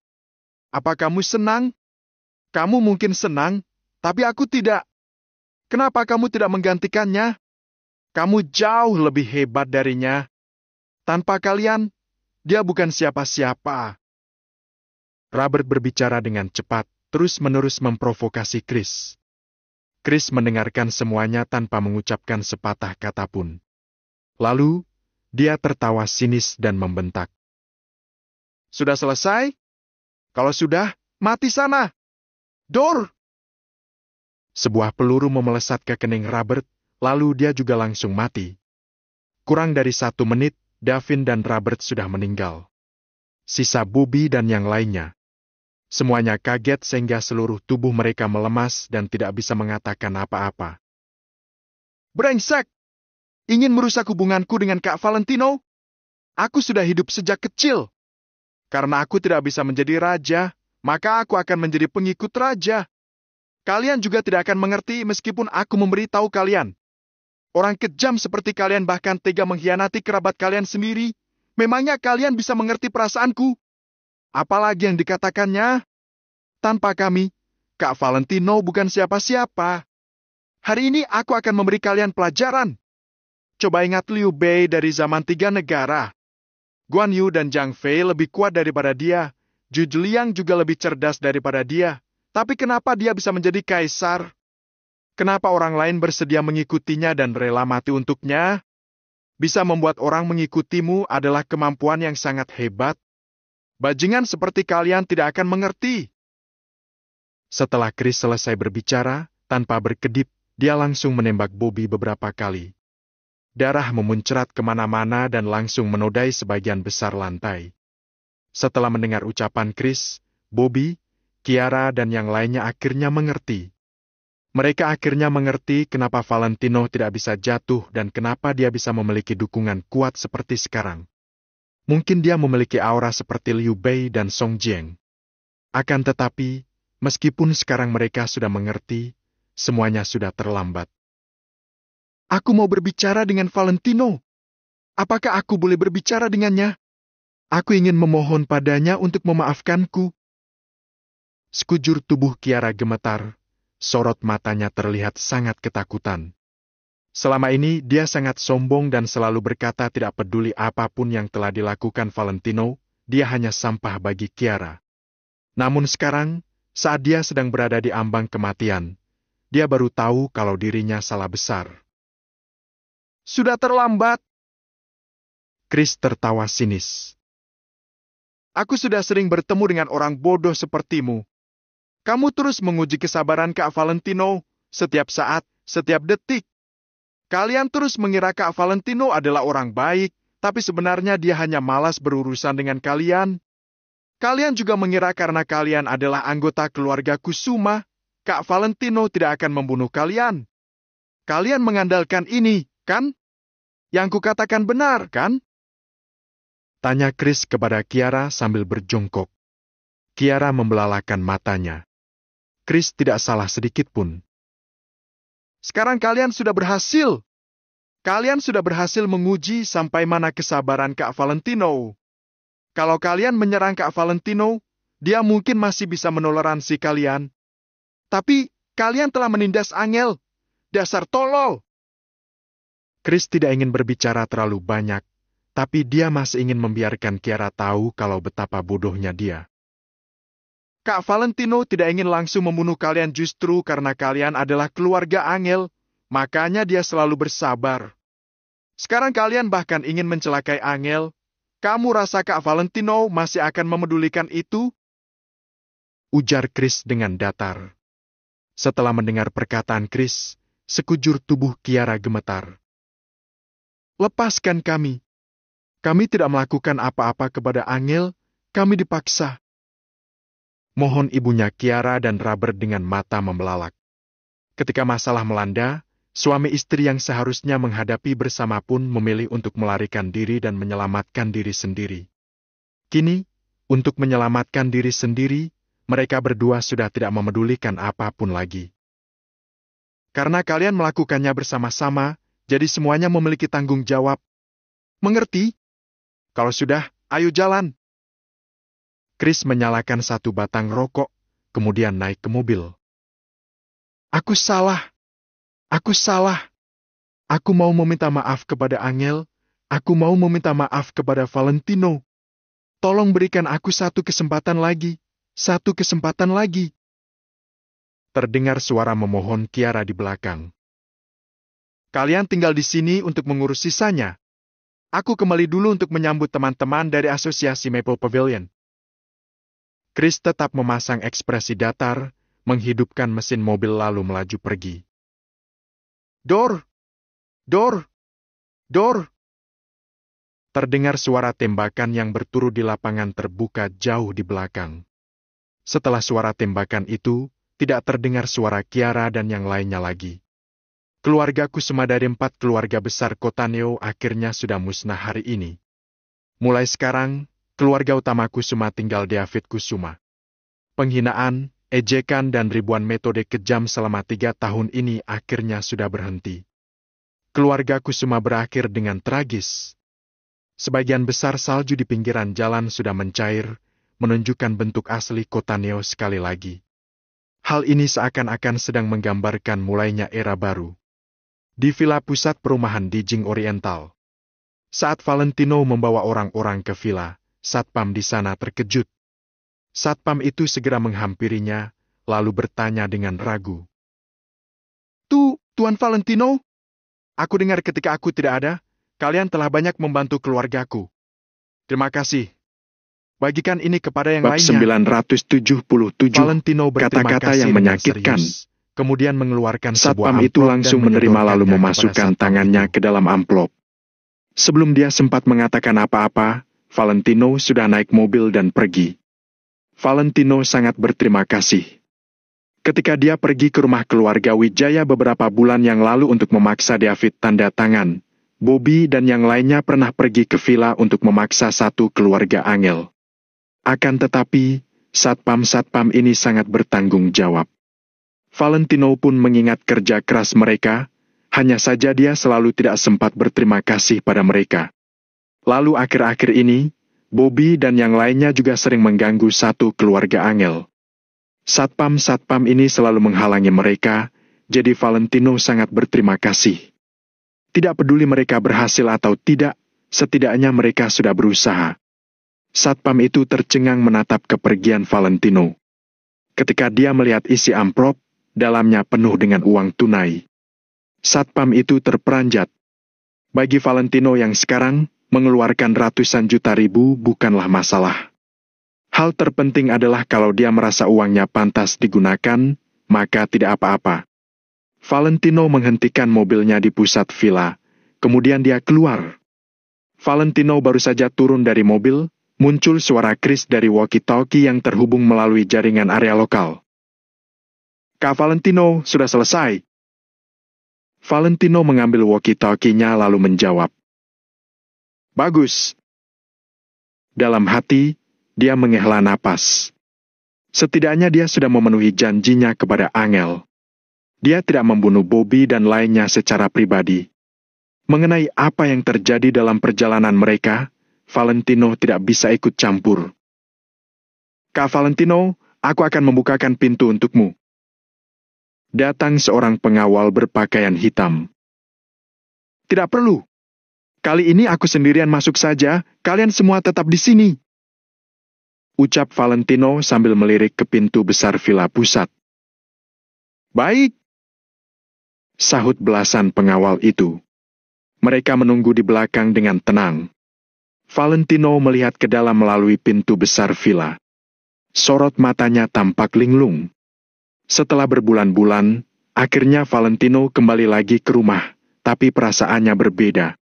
Apa kamu senang? Kamu mungkin senang, tapi aku tidak. Kenapa kamu tidak menggantikannya? Kamu jauh lebih hebat darinya. Tanpa kalian, dia bukan siapa-siapa. Robert berbicara dengan cepat, terus-menerus memprovokasi Chris. Chris mendengarkan semuanya tanpa mengucapkan sepatah kata pun. Lalu, dia tertawa sinis dan membentak. Sudah selesai? Kalau sudah, mati sana! Dor! Sebuah peluru memelesat ke kening Robert, lalu dia juga langsung mati. Kurang dari 1 menit, Davin dan Robert sudah meninggal. Sisa Bobby dan yang lainnya. Semuanya kaget sehingga seluruh tubuh mereka melemas dan tidak bisa mengatakan apa-apa. Brengsek! Ingin merusak hubunganku dengan Kak Valentino? Aku sudah hidup sejak kecil. Karena aku tidak bisa menjadi raja, maka aku akan menjadi pengikut raja. Kalian juga tidak akan mengerti meskipun aku memberitahu kalian. Orang kejam seperti kalian bahkan tega mengkhianati kerabat kalian sendiri. Memangnya kalian bisa mengerti perasaanku? Apalagi yang dikatakannya? Tanpa kami, Kak Valentino bukan siapa-siapa. Hari ini aku akan memberi kalian pelajaran. Coba ingat Liu Bei dari zaman 3 negara. Guan Yu dan Zhang Fei lebih kuat daripada dia. Zhu Ziliang juga lebih cerdas daripada dia. Tapi kenapa dia bisa menjadi kaisar? Kenapa orang lain bersedia mengikutinya dan rela mati untuknya? Bisa membuat orang mengikutimu adalah kemampuan yang sangat hebat. Bajingan seperti kalian tidak akan mengerti. Setelah Chris selesai berbicara, tanpa berkedip, dia langsung menembak Bobby beberapa kali. Darah memuncrat kemana-mana dan langsung menodai sebagian besar lantai. Setelah mendengar ucapan Chris, Bobby, Kiara dan yang lainnya akhirnya mengerti. Mereka akhirnya mengerti kenapa Valentino tidak bisa jatuh dan kenapa dia bisa memiliki dukungan kuat seperti sekarang. Mungkin dia memiliki aura seperti Liu Bei dan Song Jiang. Akan tetapi, meskipun sekarang mereka sudah mengerti, semuanya sudah terlambat. Aku mau berbicara dengan Valentino. Apakah aku boleh berbicara dengannya? Aku ingin memohon padanya untuk memaafkanku. Sekujur tubuh Kiara gemetar, sorot matanya terlihat sangat ketakutan. Selama ini dia sangat sombong dan selalu berkata tidak peduli apapun yang telah dilakukan Valentino, dia hanya sampah bagi Kiara. Namun sekarang, saat dia sedang berada di ambang kematian, dia baru tahu kalau dirinya salah besar. Sudah terlambat. Chris tertawa sinis. Aku sudah sering bertemu dengan orang bodoh sepertimu. Kamu terus menguji kesabaran Kak Valentino, setiap saat, setiap detik. Kalian terus mengira Kak Valentino adalah orang baik, tapi sebenarnya dia hanya malas berurusan dengan kalian. Kalian juga mengira karena kalian adalah anggota keluarga Kusuma, Kak Valentino tidak akan membunuh kalian. Kalian mengandalkan ini, kan? Yang kukatakan benar, kan? Tanya Chris kepada Kiara sambil berjongkok. Kiara membelalakan matanya. Chris tidak salah sedikit pun. Sekarang kalian sudah berhasil. Kalian sudah berhasil menguji sampai mana kesabaran Kak Valentino. Kalau kalian menyerang Kak Valentino, dia mungkin masih bisa menoleransi kalian. Tapi kalian telah menindas Angel. Dasar tolol. Chris tidak ingin berbicara terlalu banyak, tapi dia masih ingin membiarkan Kiara tahu kalau betapa bodohnya dia. Kak Valentino tidak ingin langsung membunuh kalian justru karena kalian adalah keluarga Angel, makanya dia selalu bersabar. Sekarang kalian bahkan ingin mencelakai Angel. Kamu rasa Kak Valentino masih akan memedulikan itu? Ujar Chris dengan datar. Setelah mendengar perkataan Chris, sekujur tubuh Kiara gemetar. Lepaskan kami. Kami tidak melakukan apa-apa kepada Angel, kami dipaksa. Mohon ibunya Kiara dan Rubber dengan mata membelalak. Ketika masalah melanda, suami istri yang seharusnya menghadapi bersama pun memilih untuk melarikan diri dan menyelamatkan diri sendiri. Kini, untuk menyelamatkan diri sendiri, mereka berdua sudah tidak memedulikan apapun lagi. Karena kalian melakukannya bersama-sama, jadi semuanya memiliki tanggung jawab. Mengerti? Kalau sudah, ayo jalan. Chris menyalakan satu batang rokok, kemudian naik ke mobil. Aku salah. Aku salah. Aku mau meminta maaf kepada Angel. Aku mau meminta maaf kepada Valentino. Tolong berikan aku satu kesempatan lagi. Satu kesempatan lagi. Terdengar suara memohon Kiara di belakang. Kalian tinggal di sini untuk mengurus sisanya. Aku kembali dulu untuk menyambut teman-teman dari Asosiasi Maple Pavilion. Chris tetap memasang ekspresi datar, menghidupkan mesin mobil lalu melaju pergi. Dor! Dor! Dor! Terdengar suara tembakan yang berturut di lapangan terbuka jauh di belakang. Setelah suara tembakan itu, tidak terdengar suara Kiara dan yang lainnya lagi. Keluarga Kusuma dari 4 keluarga besar kota Neo akhirnya sudah musnah hari ini. Mulai sekarang, keluarga utama Kusuma tinggal David Kusuma. Penghinaan, ejekan dan ribuan metode kejam selama 3 tahun ini akhirnya sudah berhenti. Keluarga Kusuma berakhir dengan tragis. Sebagian besar salju di pinggiran jalan sudah mencair, menunjukkan bentuk asli kota Neo sekali lagi. Hal ini seakan-akan sedang menggambarkan mulainya era baru. Di villa pusat perumahan di Jing Oriental. Saat Valentino membawa orang-orang ke villa, Satpam di sana terkejut. Satpam itu segera menghampirinya, lalu bertanya dengan ragu. Tuan Valentino? Aku dengar ketika aku tidak ada, kalian telah banyak membantu keluargaku. Terima kasih. Bagikan ini kepada yang Bab lainnya. 977, Valentino berterima kata-kata kasih yang dengan menyakitkan. serius. Kemudian mengeluarkan sebuah Satpam itu amplop langsung dan menerima menyodorkan lalu kepada memasukkan satpam tangannya itu. ke dalam amplop. Sebelum dia sempat mengatakan apa-apa, Valentino sudah naik mobil dan pergi. Valentino sangat berterima kasih. Ketika dia pergi ke rumah keluarga Wijaya beberapa bulan yang lalu untuk memaksa David tanda tangan, Bobby dan yang lainnya pernah pergi ke villa untuk memaksa satu keluarga Angel. Akan tetapi, satpam-satpam ini sangat bertanggung jawab. Valentino pun mengingat kerja keras mereka, hanya saja dia selalu tidak sempat berterima kasih pada mereka. Lalu akhir-akhir ini, Bobby dan yang lainnya juga sering mengganggu satu keluarga Angel. Satpam-satpam ini selalu menghalangi mereka, jadi Valentino sangat berterima kasih. Tidak peduli mereka berhasil atau tidak, setidaknya mereka sudah berusaha. Satpam itu tercengang menatap kepergian Valentino. Ketika dia melihat isi amplop, dalamnya penuh dengan uang tunai. Satpam itu terperanjat. Bagi Valentino yang sekarang, mengeluarkan ratusan juta ribu bukanlah masalah. Hal terpenting adalah kalau dia merasa uangnya pantas digunakan, maka tidak apa-apa. Valentino menghentikan mobilnya di pusat villa, kemudian dia keluar. Valentino baru saja turun dari mobil, muncul suara Chris dari walkie-talkie yang terhubung melalui jaringan area lokal. "Kak Valentino, sudah selesai." Valentino mengambil walkie-talkie-nya lalu menjawab. "Bagus." Dalam hati, dia menghela napas. Setidaknya dia sudah memenuhi janjinya kepada Angel. Dia tidak membunuh Bobby dan lainnya secara pribadi. Mengenai apa yang terjadi dalam perjalanan mereka, Valentino tidak bisa ikut campur. "Kak Valentino, aku akan membukakan pintu untukmu." Datang seorang pengawal berpakaian hitam. "Tidak perlu. Kali ini aku sendirian masuk saja, kalian semua tetap di sini," ucap Valentino sambil melirik ke pintu besar villa pusat. "Baik," sahut belasan pengawal itu. Mereka menunggu di belakang dengan tenang. Valentino melihat ke dalam melalui pintu besar villa. Sorot matanya tampak linglung. Setelah berbulan-bulan, akhirnya Valentino kembali lagi ke rumah, tapi perasaannya berbeda.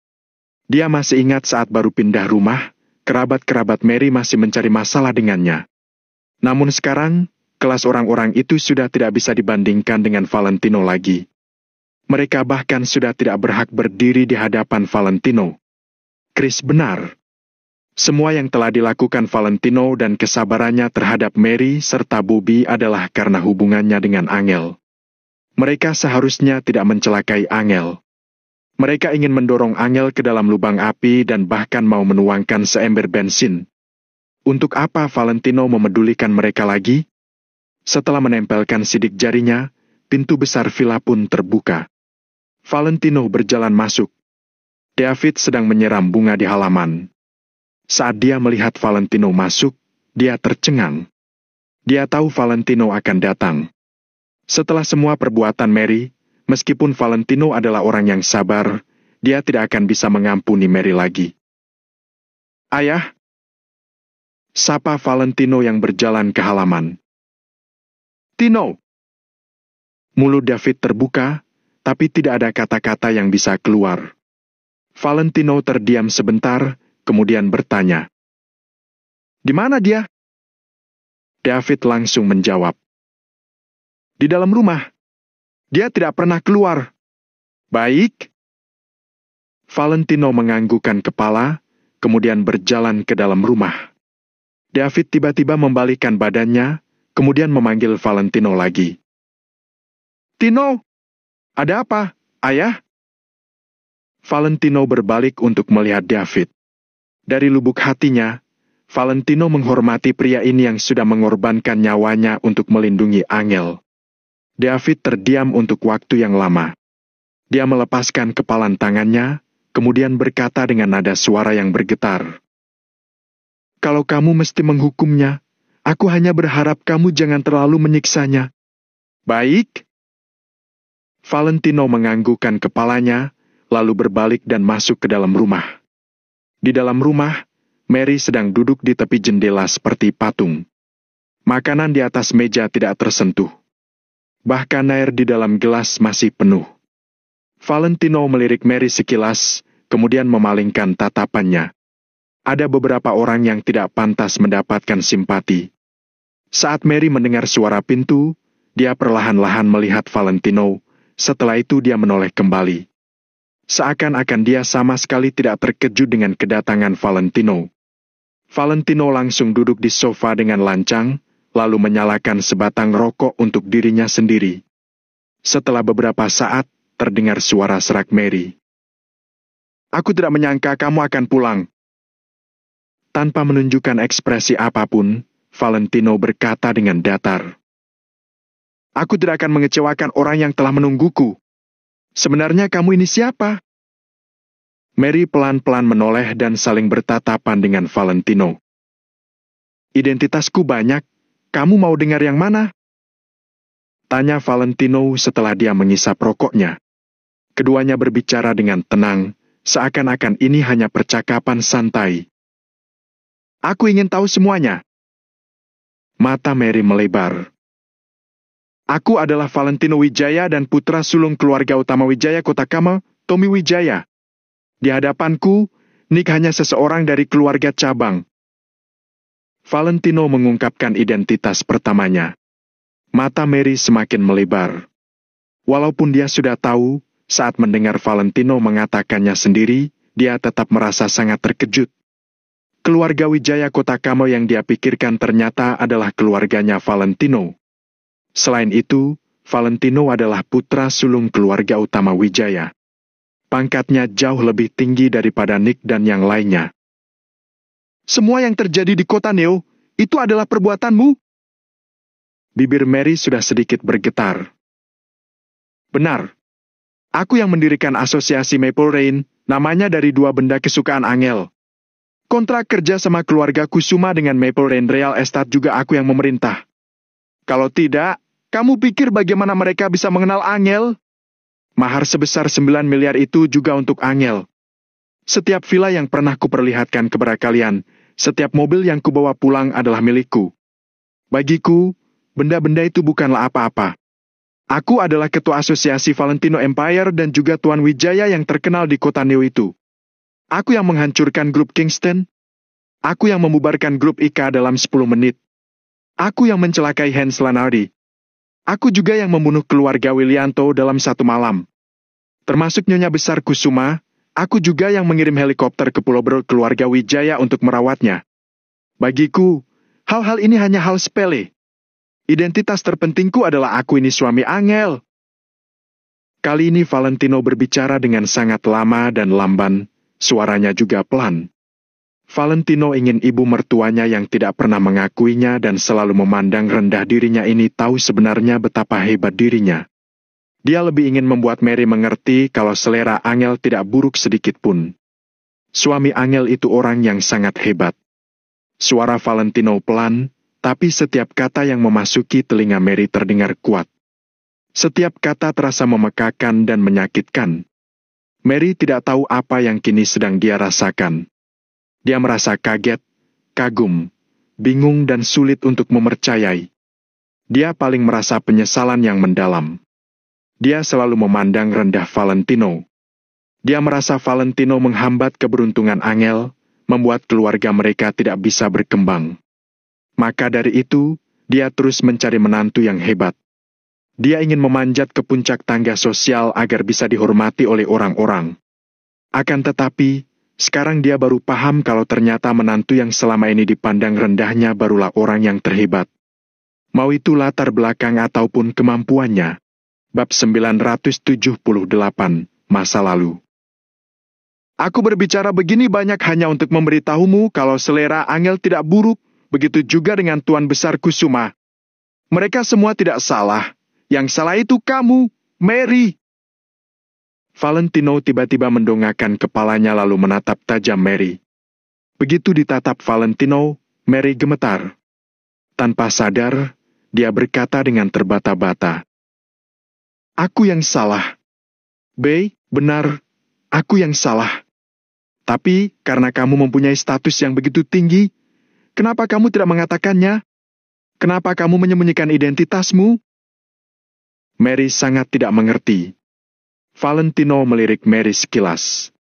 Dia masih ingat saat baru pindah rumah, kerabat-kerabat Mary masih mencari masalah dengannya. Namun sekarang, kelas orang-orang itu sudah tidak bisa dibandingkan dengan Valentino lagi. Mereka bahkan sudah tidak berhak berdiri di hadapan Valentino. Chris benar. Semua yang telah dilakukan Valentino dan kesabarannya terhadap Mary serta Bobby adalah karena hubungannya dengan Angel. Mereka seharusnya tidak mencelakai Angel. Mereka ingin mendorong Angel ke dalam lubang api dan bahkan mau menuangkan seember bensin. Untuk apa Valentino memedulikan mereka lagi? Setelah menempelkan sidik jarinya, pintu besar villa pun terbuka. Valentino berjalan masuk. David sedang menyiram bunga di halaman. Saat dia melihat Valentino masuk, dia tercengang. Dia tahu Valentino akan datang. Setelah semua perbuatan Mary, meskipun Valentino adalah orang yang sabar, dia tidak akan bisa mengampuni Mary lagi. "Ayah," sapa Valentino yang berjalan ke halaman. "Tino." Mulut David terbuka, tapi tidak ada kata-kata yang bisa keluar. Valentino terdiam sebentar, kemudian bertanya, "Di mana dia?" David langsung menjawab, "Di dalam rumah. Dia tidak pernah keluar." "Baik." Valentino menganggukkan kepala, kemudian berjalan ke dalam rumah. David tiba-tiba membalikkan badannya, kemudian memanggil Valentino lagi. "Tino, ada apa, ayah?" Valentino berbalik untuk melihat David. Dari lubuk hatinya, Valentino menghormati pria ini yang sudah mengorbankan nyawanya untuk melindungi Angel. David terdiam untuk waktu yang lama. Dia melepaskan kepalan tangannya, kemudian berkata dengan nada suara yang bergetar. "Kalau kamu mesti menghukumnya, aku hanya berharap kamu jangan terlalu menyiksanya." "Baik." Valentino menganggukkan kepalanya, lalu berbalik dan masuk ke dalam rumah. Di dalam rumah, Mary sedang duduk di tepi jendela seperti patung. Makanan di atas meja tidak tersentuh. Bahkan air di dalam gelas masih penuh. Valentino melirik Mary sekilas, kemudian memalingkan tatapannya. Ada beberapa orang yang tidak pantas mendapatkan simpati. Saat Mary mendengar suara pintu, dia perlahan-lahan melihat Valentino, setelah itu dia menoleh kembali. Seakan-akan dia sama sekali tidak terkejut dengan kedatangan Valentino. Valentino langsung duduk di sofa dengan lancang, lalu menyalakan sebatang rokok untuk dirinya sendiri. Setelah beberapa saat, terdengar suara serak Mary. "Aku tidak menyangka kamu akan pulang." Tanpa menunjukkan ekspresi apapun, Valentino berkata dengan datar. Aku tidak akan mengecewakan orang yang telah menungguku. Sebenarnya kamu ini siapa? Mary pelan-pelan menoleh dan saling bertatapan dengan Valentino. Identitasku banyak, kamu mau dengar yang mana? Tanya Valentino setelah dia mengisap rokoknya. Keduanya berbicara dengan tenang, seakan-akan ini hanya percakapan santai. Aku ingin tahu semuanya. Mata Mary melebar. Aku adalah Valentino Wijaya dan putra sulung keluarga utama Wijaya Kotakama, Tommy Wijaya. Di hadapanku, Nick hanya seseorang dari keluarga cabang. Valentino mengungkapkan identitas pertamanya. Mata Mary semakin melebar. Walaupun dia sudah tahu, saat mendengar Valentino mengatakannya sendiri, dia tetap merasa sangat terkejut. Keluarga Wijaya Kotakama yang dia pikirkan ternyata adalah keluarganya Valentino. Selain itu, Valentino adalah putra sulung keluarga utama Wijaya. Pangkatnya jauh lebih tinggi daripada Nick dan yang lainnya. Semua yang terjadi di kota Neo, itu adalah perbuatanmu? Bibir Mary sudah sedikit bergetar. Benar. Aku yang mendirikan asosiasi Maple Rain, namanya dari dua benda kesukaan Angel. Kontrak kerja sama keluarga Kusuma dengan Maple Rain Real Estate juga aku yang memerintah. Kalau tidak, kamu pikir bagaimana mereka bisa mengenal Angel? Mahar sebesar 9 miliar itu juga untuk Angel. Setiap villa yang pernah kuperlihatkan kepada kalian, setiap mobil yang kubawa pulang adalah milikku. Bagiku, benda-benda itu bukanlah apa-apa. Aku adalah ketua asosiasi Valentino Empire dan juga Tuan Wijaya yang terkenal di kota Neo itu. Aku yang menghancurkan grup Kingston. Aku yang membubarkan grup Ika dalam 10 menit. Aku yang mencelakai Hans Lanardi. Aku juga yang membunuh keluarga Willianto dalam 1 malam. Termasuk Nyonya Besar Kusuma, aku juga yang mengirim helikopter ke Pulau Bro keluarga Wijaya untuk merawatnya. Bagiku, hal-hal ini hanya hal sepele. Identitas terpentingku adalah aku ini suami Angel. Kali ini Valentino berbicara dengan sangat lama dan lamban, suaranya juga pelan. Valentino ingin ibu mertuanya yang tidak pernah mengakuinya dan selalu memandang rendah dirinya ini tahu sebenarnya betapa hebat dirinya. Dia lebih ingin membuat Mary mengerti kalau selera Angel tidak buruk sedikit pun. Suami Angel itu orang yang sangat hebat. Suara Valentino pelan, tapi setiap kata yang memasuki telinga Mary terdengar kuat. Setiap kata terasa memekakan dan menyakitkan. Mary tidak tahu apa yang kini sedang dia rasakan. Dia merasa kaget, kagum, bingung dan sulit untuk memercayai. Dia paling merasa penyesalan yang mendalam. Dia selalu memandang rendah Valentino. Dia merasa Valentino menghambat keberuntungan Angel, membuat keluarga mereka tidak bisa berkembang. Maka dari itu, dia terus mencari menantu yang hebat. Dia ingin memanjat ke puncak tangga sosial agar bisa dihormati oleh orang-orang. Akan tetapi, sekarang dia baru paham kalau ternyata menantu yang selama ini dipandang rendahnya barulah orang yang terhebat. Mau itu latar belakang ataupun kemampuannya. Bab 978, Masa Lalu. Aku berbicara begini banyak hanya untuk memberitahumu kalau selera Angel tidak buruk. Begitu juga dengan Tuan Besar Kusuma. Mereka semua tidak salah. Yang salah itu kamu, Mary. Valentino tiba-tiba mendongakkan kepalanya lalu menatap tajam Mary. Begitu ditatap Valentino, Mary gemetar. Tanpa sadar, dia berkata dengan terbata-bata. Aku yang salah. Benar, aku yang salah. Tapi, karena kamu mempunyai status yang begitu tinggi, kenapa kamu tidak mengatakannya? Kenapa kamu menyembunyikan identitasmu? Mary sangat tidak mengerti. Valentino melirik Mary sekilas.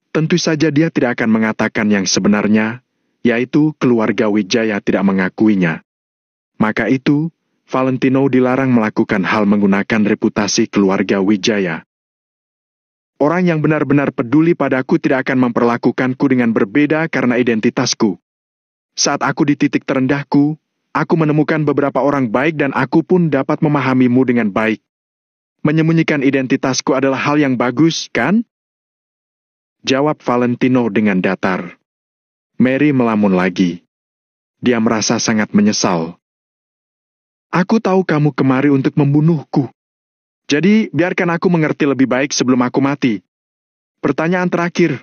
Tentu saja dia tidak akan mengatakan yang sebenarnya, yaitu keluarga Wijaya tidak mengakuinya. Maka itu, Valentino dilarang melakukan hal menggunakan reputasi keluarga Wijaya. Orang yang benar-benar peduli padaku tidak akan memperlakukanku dengan berbeda karena identitasku. Saat aku di titik terendahku, aku menemukan beberapa orang baik dan aku pun dapat memahamimu dengan baik. Menyembunyikan identitasku adalah hal yang bagus, kan? Jawab Valentino dengan datar. Mary melamun lagi. Dia merasa sangat menyesal. Aku tahu kamu kemari untuk membunuhku. Jadi, biarkan aku mengerti lebih baik sebelum aku mati. Pertanyaan terakhir.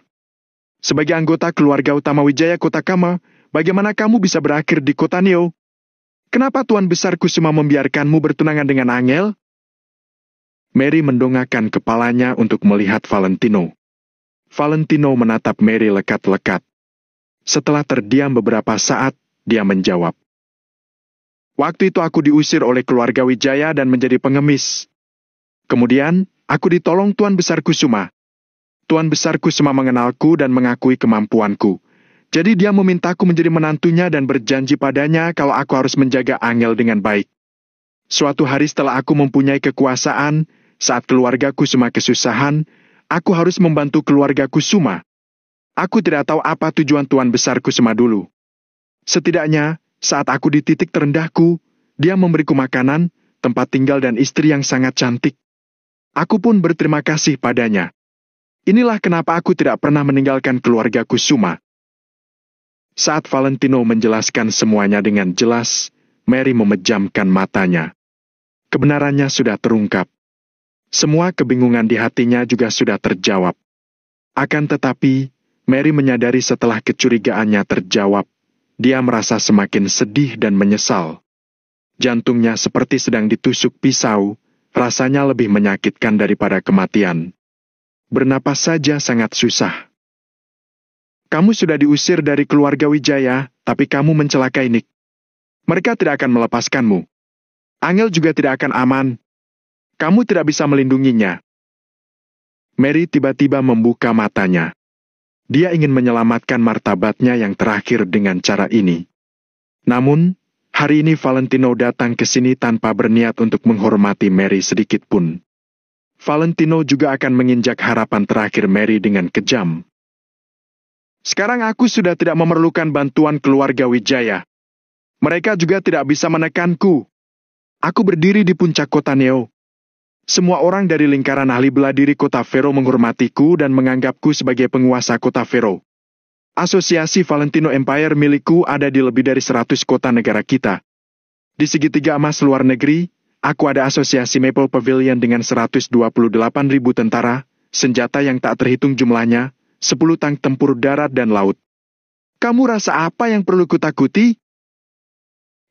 Sebagai anggota keluarga utama Wijaya Kotakama, bagaimana kamu bisa berakhir di kota Neo? Kenapa Tuan Besar Kusuma membiarkanmu bertunangan dengan Angel? Mary mendongakkan kepalanya untuk melihat Valentino. Valentino menatap Mary lekat-lekat. Setelah terdiam beberapa saat, dia menjawab. Waktu itu aku diusir oleh keluarga Wijaya dan menjadi pengemis. Kemudian, aku ditolong Tuan Besar Kusuma. Tuan Besar Kusuma mengenalku dan mengakui kemampuanku. Jadi dia memintaku menjadi menantunya dan berjanji padanya kalau aku harus menjaga Angel dengan baik. Suatu hari setelah aku mempunyai kekuasaan, saat keluarga Kusuma kesusahan, aku harus membantu keluarga Kusuma. Aku tidak tahu apa tujuan Tuan Besar Kusuma dulu. Setidaknya, saat aku di titik terendahku, dia memberiku makanan, tempat tinggal dan istri yang sangat cantik. Aku pun berterima kasih padanya. Inilah kenapa aku tidak pernah meninggalkan keluarga Kusuma. Saat Valentino menjelaskan semuanya dengan jelas, Mary memejamkan matanya. Kebenarannya sudah terungkap. Semua kebingungan di hatinya juga sudah terjawab. Akan tetapi, Mary menyadari setelah kecurigaannya terjawab, dia merasa semakin sedih dan menyesal. Jantungnya seperti sedang ditusuk pisau, rasanya lebih menyakitkan daripada kematian. Bernapas saja sangat susah. Kamu sudah diusir dari keluarga Wijaya, tapi kamu mencelakai Nick. Mereka tidak akan melepaskanmu. Angel juga tidak akan aman. Kamu tidak bisa melindunginya. Mary tiba-tiba membuka matanya. Dia ingin menyelamatkan martabatnya yang terakhir dengan cara ini. Namun, hari ini Valentino datang ke sini tanpa berniat untuk menghormati Mary sedikit pun. Valentino juga akan menginjak harapan terakhir Mary dengan kejam. Sekarang aku sudah tidak memerlukan bantuan keluarga Wijaya. Mereka juga tidak bisa menekanku. Aku berdiri di puncak kota Neo. Semua orang dari lingkaran ahli bela diri kota Vero menghormatiku dan menganggapku sebagai penguasa kota Vero. Asosiasi Valentino Empire milikku ada di lebih dari 100 kota negara kita. Di segitiga emas luar negeri, aku ada asosiasi Maple Pavilion dengan 128.000 tentara, senjata yang tak terhitung jumlahnya, 10 tank tempur darat dan laut. Kamu rasa apa yang perlu kutakuti?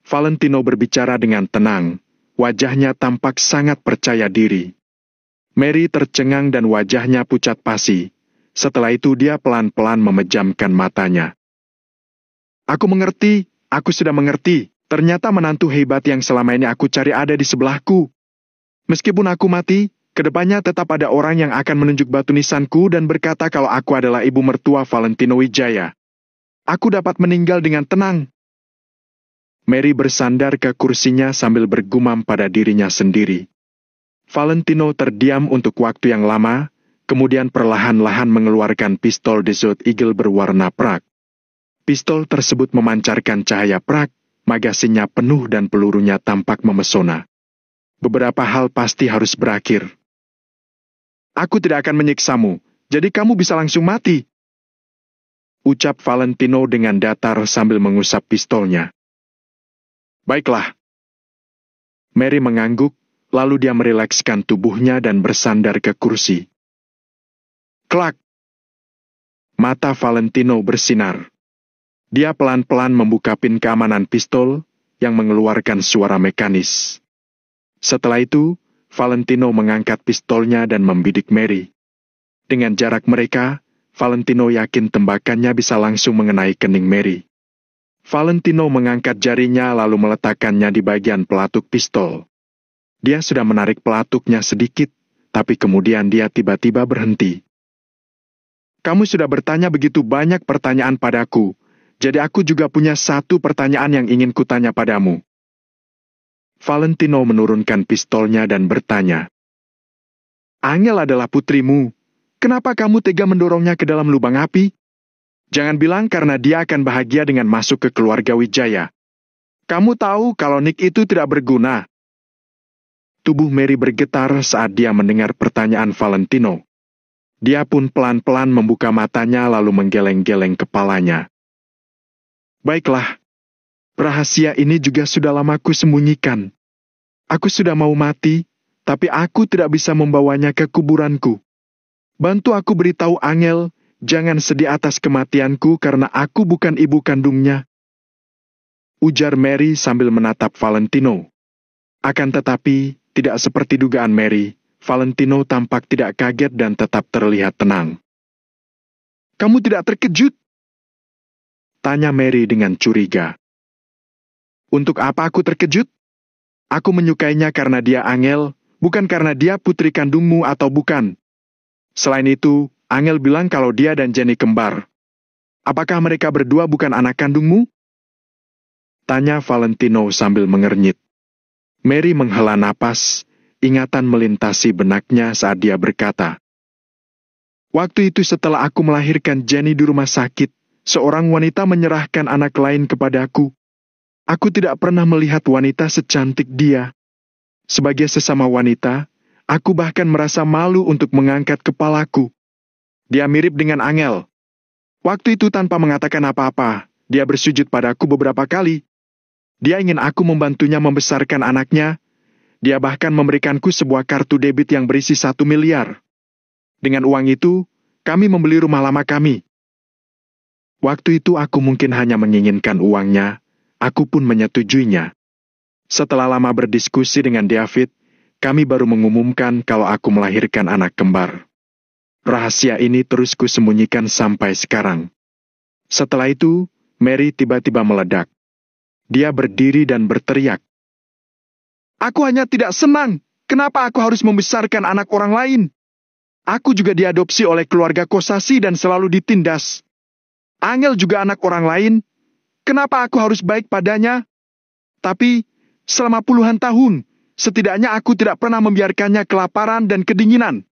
Valentino berbicara dengan tenang. Wajahnya tampak sangat percaya diri. Mary tercengang dan wajahnya pucat pasi. Setelah itu dia pelan-pelan memejamkan matanya. Aku mengerti, aku sudah mengerti. Ternyata menantu hebat yang selama ini aku cari ada di sebelahku. Meskipun aku mati, kedepannya tetap ada orang yang akan menunjuk batu nisanku dan berkata kalau aku adalah ibu mertua Valentino Wijaya. Aku dapat meninggal dengan tenang. Mary bersandar ke kursinya sambil bergumam pada dirinya sendiri. Valentino terdiam untuk waktu yang lama, kemudian perlahan-lahan mengeluarkan pistol Desert Eagle berwarna perak. Pistol tersebut memancarkan cahaya perak, magasinnya penuh dan pelurunya tampak memesona. Beberapa hal pasti harus berakhir. Aku tidak akan menyiksamu, jadi kamu bisa langsung mati. Ucap Valentino dengan datar sambil mengusap pistolnya. Baiklah. Mary mengangguk, lalu dia merilekskan tubuhnya dan bersandar ke kursi. Klak! Mata Valentino bersinar. Dia pelan-pelan membuka pin keamanan pistol yang mengeluarkan suara mekanis. Setelah itu, Valentino mengangkat pistolnya dan membidik Mary. Dengan jarak mereka, Valentino yakin tembakannya bisa langsung mengenai kening Mary. Valentino mengangkat jarinya lalu meletakkannya di bagian pelatuk pistol. Dia sudah menarik pelatuknya sedikit, tapi kemudian dia tiba-tiba berhenti. Kamu sudah bertanya begitu banyak pertanyaan padaku, jadi aku juga punya satu pertanyaan yang ingin kutanya padamu. Valentino menurunkan pistolnya dan bertanya. Angel adalah putrimu. Kenapa kamu tega mendorongnya ke dalam lubang api? Jangan bilang karena dia akan bahagia dengan masuk ke keluarga Wijaya. Kamu tahu kalau Nick itu tidak berguna. Tubuh Mary bergetar saat dia mendengar pertanyaan Valentino. Dia pun pelan-pelan membuka matanya lalu menggeleng-geleng kepalanya. Baiklah, rahasia ini juga sudah lama ku sembunyikan. Aku sudah mau mati, tapi aku tidak bisa membawanya ke kuburanku. Bantu aku beritahu Angel, jangan sedih atas kematianku karena aku bukan ibu kandungnya. Ujar Mary sambil menatap Valentino. Akan tetapi, tidak seperti dugaan Mary, Valentino tampak tidak kaget dan tetap terlihat tenang. Kamu tidak terkejut? Tanya Mary dengan curiga. Untuk apa aku terkejut? Aku menyukainya karena dia Angel, bukan karena dia putri kandungmu atau bukan. Selain itu, Angel bilang kalau dia dan Jenny kembar. Apakah mereka berdua bukan anak kandungmu? Tanya Valentino sambil mengernyit. Mary menghela napas, ingatan melintasi benaknya saat dia berkata. Waktu itu setelah aku melahirkan Jenny di rumah sakit, seorang wanita menyerahkan anak lain kepadaku. Aku tidak pernah melihat wanita secantik dia. Sebagai sesama wanita, aku bahkan merasa malu untuk mengangkat kepalaku. Dia mirip dengan Angel. Waktu itu tanpa mengatakan apa-apa, dia bersujud padaku beberapa kali. Dia ingin aku membantunya membesarkan anaknya. Dia bahkan memberikanku sebuah kartu debit yang berisi 1 miliar. Dengan uang itu, kami membeli rumah lama kami. Waktu itu aku mungkin hanya menginginkan uangnya, aku pun menyetujuinya. Setelah lama berdiskusi dengan David, kami baru mengumumkan kalau aku melahirkan anak kembar. Rahasia ini terus kusembunyikan sampai sekarang. Setelah itu, Mary tiba-tiba meledak. Dia berdiri dan berteriak. Aku hanya tidak senang. Kenapa aku harus membesarkan anak orang lain? Aku juga diadopsi oleh keluarga Kosasi dan selalu ditindas. Angel juga anak orang lain. Kenapa aku harus baik padanya? Tapi, selama puluhan tahun, setidaknya aku tidak pernah membiarkannya kelaparan dan kedinginan.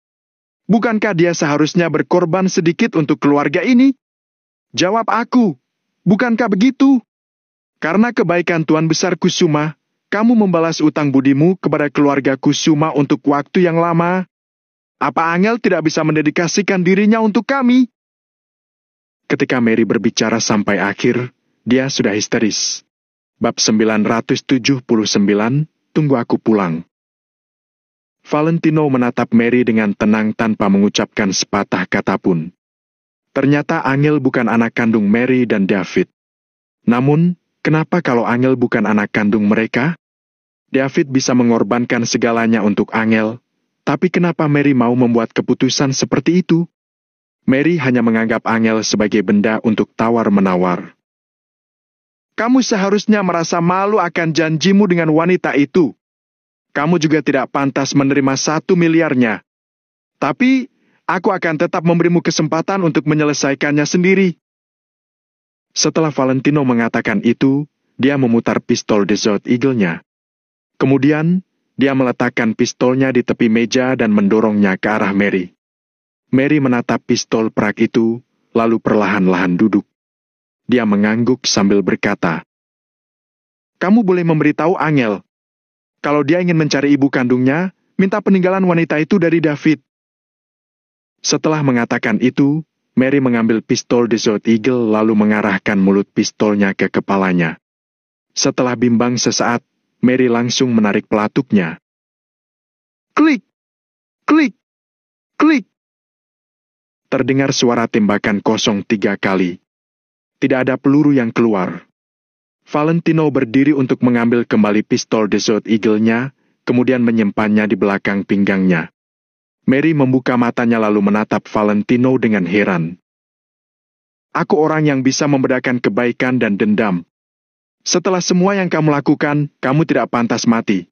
Bukankah dia seharusnya berkorban sedikit untuk keluarga ini? Jawab aku, bukankah begitu? Karena kebaikan Tuan Besar Kusuma, kamu membalas utang budimu kepada keluarga Kusuma untuk waktu yang lama. Apa Angel tidak bisa mendedikasikan dirinya untuk kami? Ketika Mary berbicara sampai akhir, dia sudah histeris. Bab 979, tunggu aku pulang. Valentino menatap Mary dengan tenang tanpa mengucapkan sepatah kata pun. Ternyata Angel bukan anak kandung Mary dan David. Namun, kenapa kalau Angel bukan anak kandung mereka? David bisa mengorbankan segalanya untuk Angel, tapi kenapa Mary mau membuat keputusan seperti itu? Mary hanya menganggap Angel sebagai benda untuk tawar-menawar. Kamu seharusnya merasa malu akan janjimu dengan wanita itu. Kamu juga tidak pantas menerima 1 miliarnya. Tapi, aku akan tetap memberimu kesempatan untuk menyelesaikannya sendiri. Setelah Valentino mengatakan itu, dia memutar pistol Desert Eagle-nya. Kemudian, dia meletakkan pistolnya di tepi meja dan mendorongnya ke arah Mary. Mary menatap pistol perak itu, lalu perlahan-lahan duduk. Dia mengangguk sambil berkata, "Kamu boleh memberitahu Angel. Kalau dia ingin mencari ibu kandungnya, minta peninggalan wanita itu dari David." Setelah mengatakan itu, Mary mengambil pistol Desert Eagle lalu mengarahkan mulut pistolnya ke kepalanya. Setelah bimbang sesaat, Mary langsung menarik pelatuknya. Klik! Klik! Klik! Terdengar suara tembakan kosong 3 kali. Tidak ada peluru yang keluar. Valentino berdiri untuk mengambil kembali pistol Desert Eagle-nya, kemudian menyimpannya di belakang pinggangnya. Mary membuka matanya lalu menatap Valentino dengan heran. Aku orang yang bisa membedakan kebaikan dan dendam. Setelah semua yang kamu lakukan, kamu tidak pantas mati.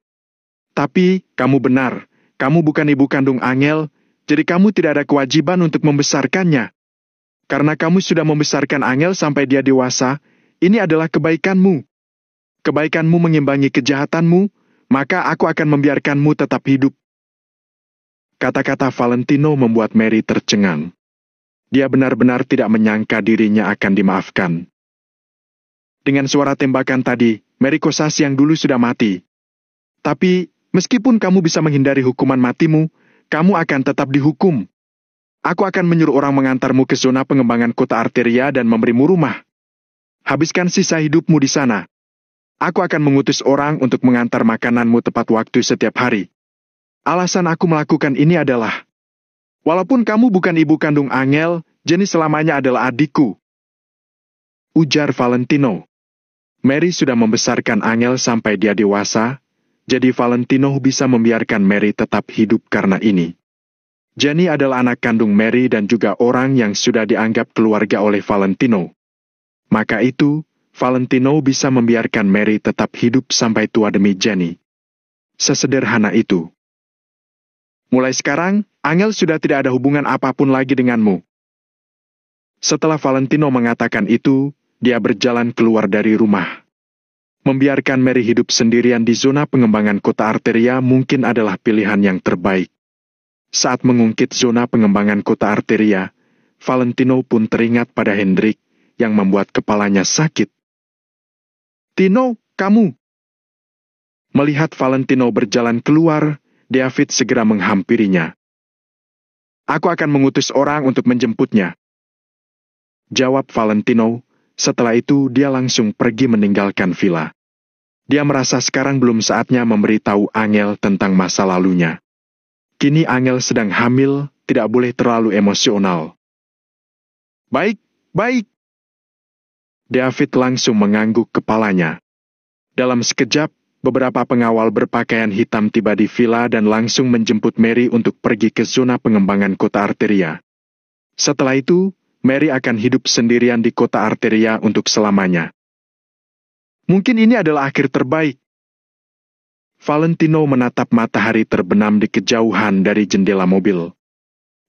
Tapi, kamu benar, kamu bukan ibu kandung Angel, jadi kamu tidak ada kewajiban untuk membesarkannya. Karena kamu sudah membesarkan Angel sampai dia dewasa, ini adalah kebaikanmu. Kebaikanmu mengimbangi kejahatanmu, maka aku akan membiarkanmu tetap hidup. Kata-kata Valentino membuat Mary tercengang. Dia benar-benar tidak menyangka dirinya akan dimaafkan. Dengan suara tembakan tadi, Mary Kosasi yang dulu sudah mati. Tapi, meskipun kamu bisa menghindari hukuman matimu, kamu akan tetap dihukum. Aku akan menyuruh orang mengantarmu ke zona pengembangan kota Arteria dan memberimu rumah. Habiskan sisa hidupmu di sana. Aku akan mengutus orang untuk mengantar makananmu tepat waktu setiap hari. Alasan aku melakukan ini adalah, walaupun kamu bukan ibu kandung Angel, Jenny selamanya adalah adikku. Ujar Valentino. Mary sudah membesarkan Angel sampai dia dewasa, jadi Valentino bisa membiarkan Mary tetap hidup karena ini. Jenny adalah anak kandung Mary dan juga orang yang sudah dianggap keluarga oleh Valentino. Maka itu, Valentino bisa membiarkan Mary tetap hidup sampai tua demi Jenny. Sesederhana itu. Mulai sekarang, Angel sudah tidak ada hubungan apapun lagi denganmu. Setelah Valentino mengatakan itu, dia berjalan keluar dari rumah. Membiarkan Mary hidup sendirian di zona pengembangan kota Arteria mungkin adalah pilihan yang terbaik. Saat mengungkit zona pengembangan kota Arteria, Valentino pun teringat pada Hendrik yang membuat kepalanya sakit. Tino, kamu. Melihat Valentino berjalan keluar, David segera menghampirinya. Aku akan mengutus orang untuk menjemputnya. Jawab Valentino. Setelah itu dia langsung pergi meninggalkan villa. Dia merasa sekarang belum saatnya memberitahu Angel tentang masa lalunya. Kini Angel sedang hamil, tidak boleh terlalu emosional. Baik, baik. David langsung mengangguk kepalanya. Dalam sekejap, beberapa pengawal berpakaian hitam tiba di villa dan langsung menjemput Mary untuk pergi ke zona pengembangan kota Arteria. Setelah itu, Mary akan hidup sendirian di kota Arteria untuk selamanya. Mungkin ini adalah akhir terbaik. Valentino menatap matahari terbenam di kejauhan dari jendela mobil.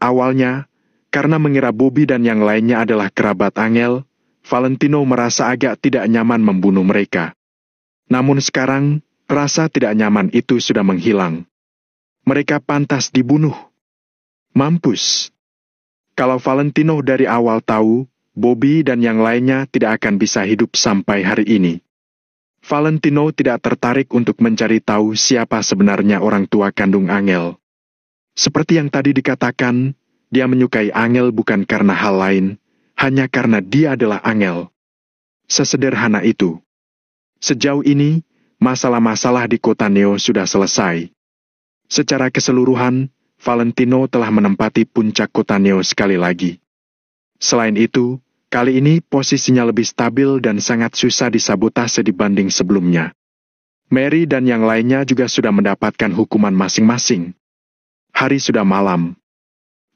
Awalnya, karena mengira Bobby dan yang lainnya adalah kerabat Angel, Valentino merasa agak tidak nyaman membunuh mereka. Namun sekarang, rasa tidak nyaman itu sudah menghilang. Mereka pantas dibunuh. Mampus. Kalau Valentino dari awal tahu, Bobby dan yang lainnya tidak akan bisa hidup sampai hari ini. Valentino tidak tertarik untuk mencari tahu siapa sebenarnya orang tua kandung Angel. Seperti yang tadi dikatakan, dia menyukai Angel bukan karena hal lain, hanya karena dia adalah Angel. Sesederhana itu. Sejauh ini, masalah-masalah di kota Neo sudah selesai. Secara keseluruhan, Valentino telah menempati puncak kota Neo sekali lagi. Selain itu, kali ini posisinya lebih stabil dan sangat susah disabotase dibanding sebelumnya. Mary dan yang lainnya juga sudah mendapatkan hukuman masing-masing. Hari sudah malam.